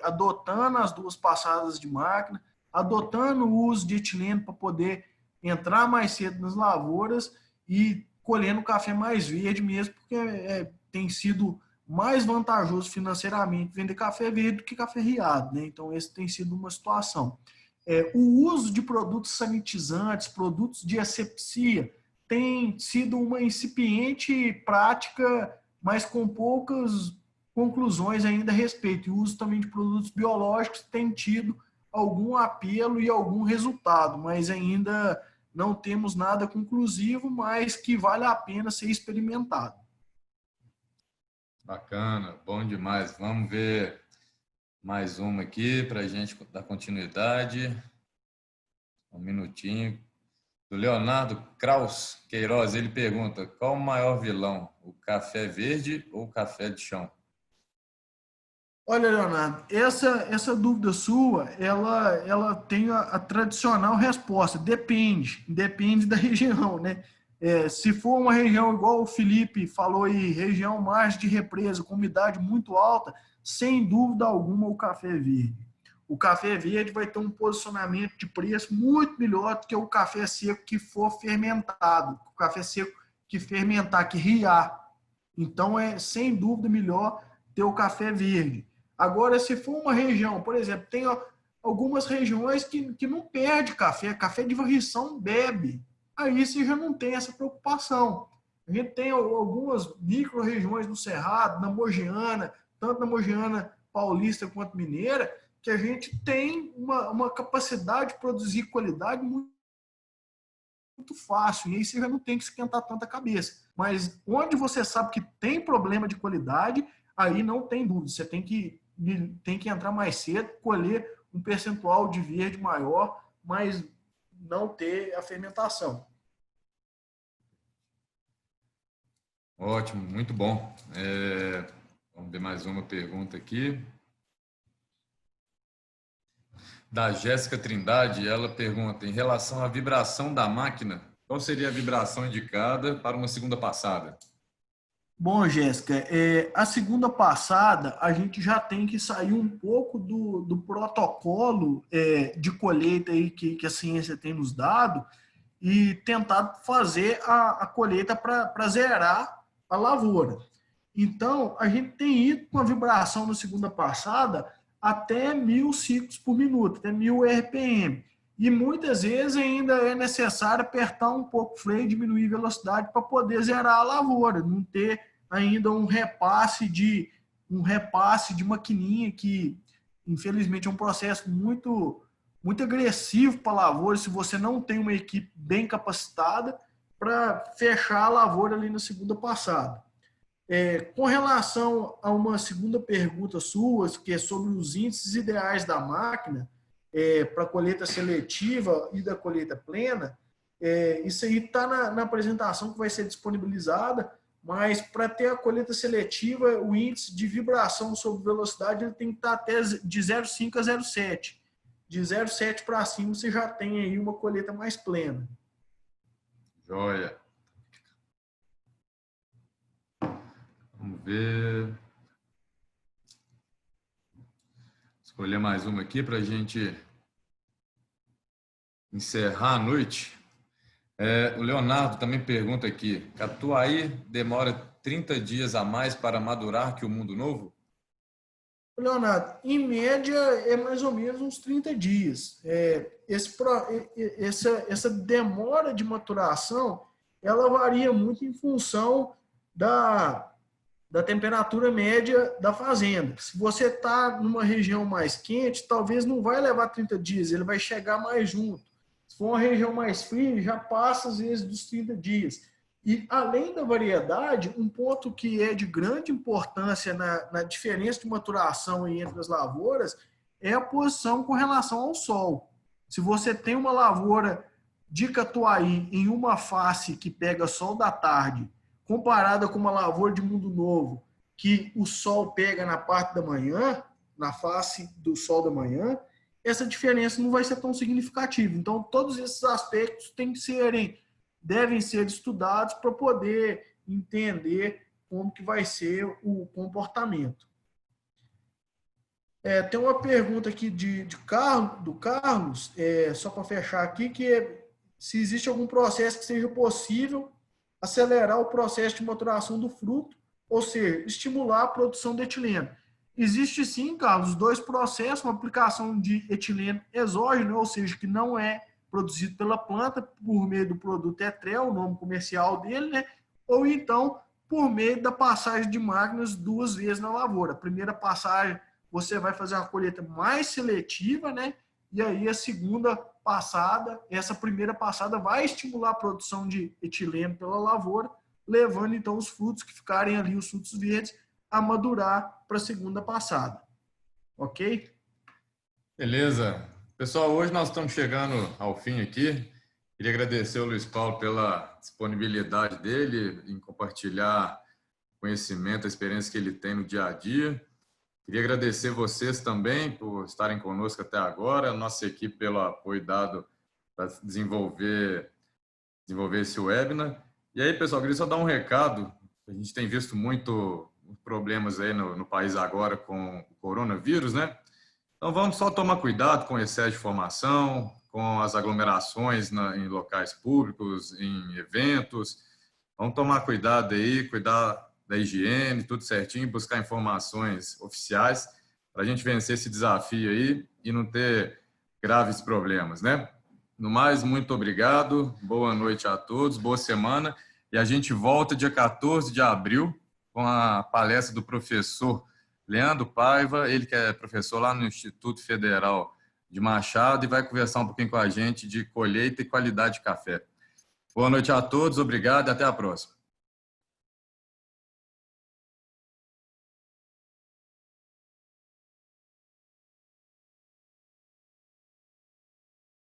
adotando as 2 passadas de máquina, adotando o uso de etileno para poder entrar mais cedo nas lavouras e colhendo café mais verde mesmo, porque tem sido mais vantajoso financeiramente vender café verde do que café riado, né? Então, esse tem sido uma situação. O uso de produtos sanitizantes, produtos de asepsia, tem sido uma incipiente prática, mas com poucas conclusões ainda a respeito. E o uso também de produtos biológicos tem tido algum apelo e algum resultado, mas ainda não temos nada conclusivo, mas que vale a pena ser experimentado. Bacana, bom demais. Vamos ver mais uma aqui para a gente dar continuidade. Um minutinho. Do Leonardo Kraus Queiroz, ele pergunta: qual o maior vilão, o café verde ou o café de chão? Olha, Leonardo, essa dúvida sua, ela tem a tradicional resposta, depende da região, né? Se for uma região igual o Felipe falou aí, região margem de represa, com umidade muito alta, sem dúvida alguma o café verde. O café verde vai ter um posicionamento de preço muito melhor do que o café seco que for fermentado, o café seco que fermentar, que riar. Então, sem dúvida melhor ter o café verde. Agora, se for uma região, por exemplo, tem algumas regiões que não perde café de varrição bebe. Aí você já não tem essa preocupação. A gente tem algumas micro-regiões no Cerrado, na Mogiana, tanto na Mogiana paulista quanto mineira, que a gente tem uma capacidade de produzir qualidade muito fácil, e aí você já não tem que esquentar tanta cabeça. Mas onde você sabe que tem problema de qualidade, aí não tem dúvida, você tem que entrar mais cedo, colher um percentual de verde maior, mas não ter a fermentação. Ótimo, muito bom. Vamos ver mais uma pergunta aqui. Da Jéssica Trindade, ela pergunta: em relação à vibração da máquina, qual seria a vibração indicada para uma segunda passada? Bom, Jéssica, a segunda passada a gente já tem que sair um pouco do protocolo de colheita aí que a ciência tem nos dado e tentar fazer a colheita para zerar a lavoura. Então, a gente tem ido com a vibração na segunda passada até 1000 ciclos por minuto, até 1000 RPM. e muitas vezes ainda é necessário apertar um pouco o freio, diminuir a velocidade para poder zerar a lavoura, não ter ainda um repasse de maquininha, que infelizmente é um processo muito agressivo para a lavoura, se você não tem uma equipe bem capacitada para fechar a lavoura ali na segunda passada. Com relação a uma segunda pergunta sua, que é sobre os índices ideais da máquina para a colheita seletiva e da colheita plena, isso aí está na apresentação que vai ser disponibilizada, mas para ter a colheita seletiva, o índice de vibração sobre velocidade ele tem que estar até de 0,5 a 0,7. De 0,7 para cima você já tem aí uma colheita mais plena. Joia. Vamos ver. Escolher mais uma aqui para a gente encerrar a noite. O Leonardo também pergunta aqui: Catuai demora 30 dias a mais para madurar que o Mundo Novo? Leonardo, em média é mais ou menos uns 30 dias. Essa demora de maturação, ela varia muito em função da temperatura média da fazenda. Se você está numa região mais quente, talvez não vai levar 30 dias, ele vai chegar mais junto. Se for uma região mais fria, já passa às vezes dos 30 dias. E, além da variedade, um ponto que é de grande importância na diferença de maturação entre as lavouras é a posição com relação ao sol. Se você tem uma lavoura de Catuai em uma face que pega sol da tarde, comparada com uma lavoura de Mundo Novo, que o sol pega na parte da manhã, na face do sol da manhã, essa diferença não vai ser tão significativa. Então, todos esses aspectos devem ser estudados para poder entender como que vai ser o comportamento. Tem uma pergunta aqui do Carlos, só para fechar aqui, que é se existe algum processo que seja possível acelerar o processo de maturação do fruto, ou seja, estimular a produção de etileno. Existe sim, Carlos, dois processos, uma aplicação de etileno exógeno, ou seja, que não é produzido pela planta por meio do produto Etrel, o nome comercial dele, né? Ou então por meio da passagem de máquinas 2 vezes na lavoura. A primeira passagem você vai fazer uma colheita mais seletiva, né? E aí a segunda passada, essa primeira passada vai estimular a produção de etileno pela lavoura, levando então os frutos que ficarem ali, os frutos verdes, a madurar para a segunda passada. Ok? Beleza. Pessoal, hoje nós estamos chegando ao fim aqui. Queria agradecer ao Luiz Paulo pela disponibilidade dele em compartilhar conhecimento, a experiência que ele tem no dia a dia. Queria agradecer vocês também por estarem conosco até agora, a nossa equipe pelo apoio dado para desenvolver esse webinar. E aí, pessoal, queria só dar um recado. A gente tem visto muito problemas aí no país agora com o coronavírus, né? Então, vamos só tomar cuidado com o excesso de informação, com as aglomerações em locais públicos, em eventos. Vamos tomar cuidado aí, cuidar da higiene, tudo certinho, buscar informações oficiais para a gente vencer esse desafio aí e não ter graves problemas, né? No mais, muito obrigado, boa noite a todos, boa semana, e a gente volta dia 14 de abril com a palestra do professor Leandro Paiva, ele que é professor lá no Instituto Federal de Machado e vai conversar um pouquinho com a gente de colheita e qualidade de café. Boa noite a todos, obrigado e até a próxima.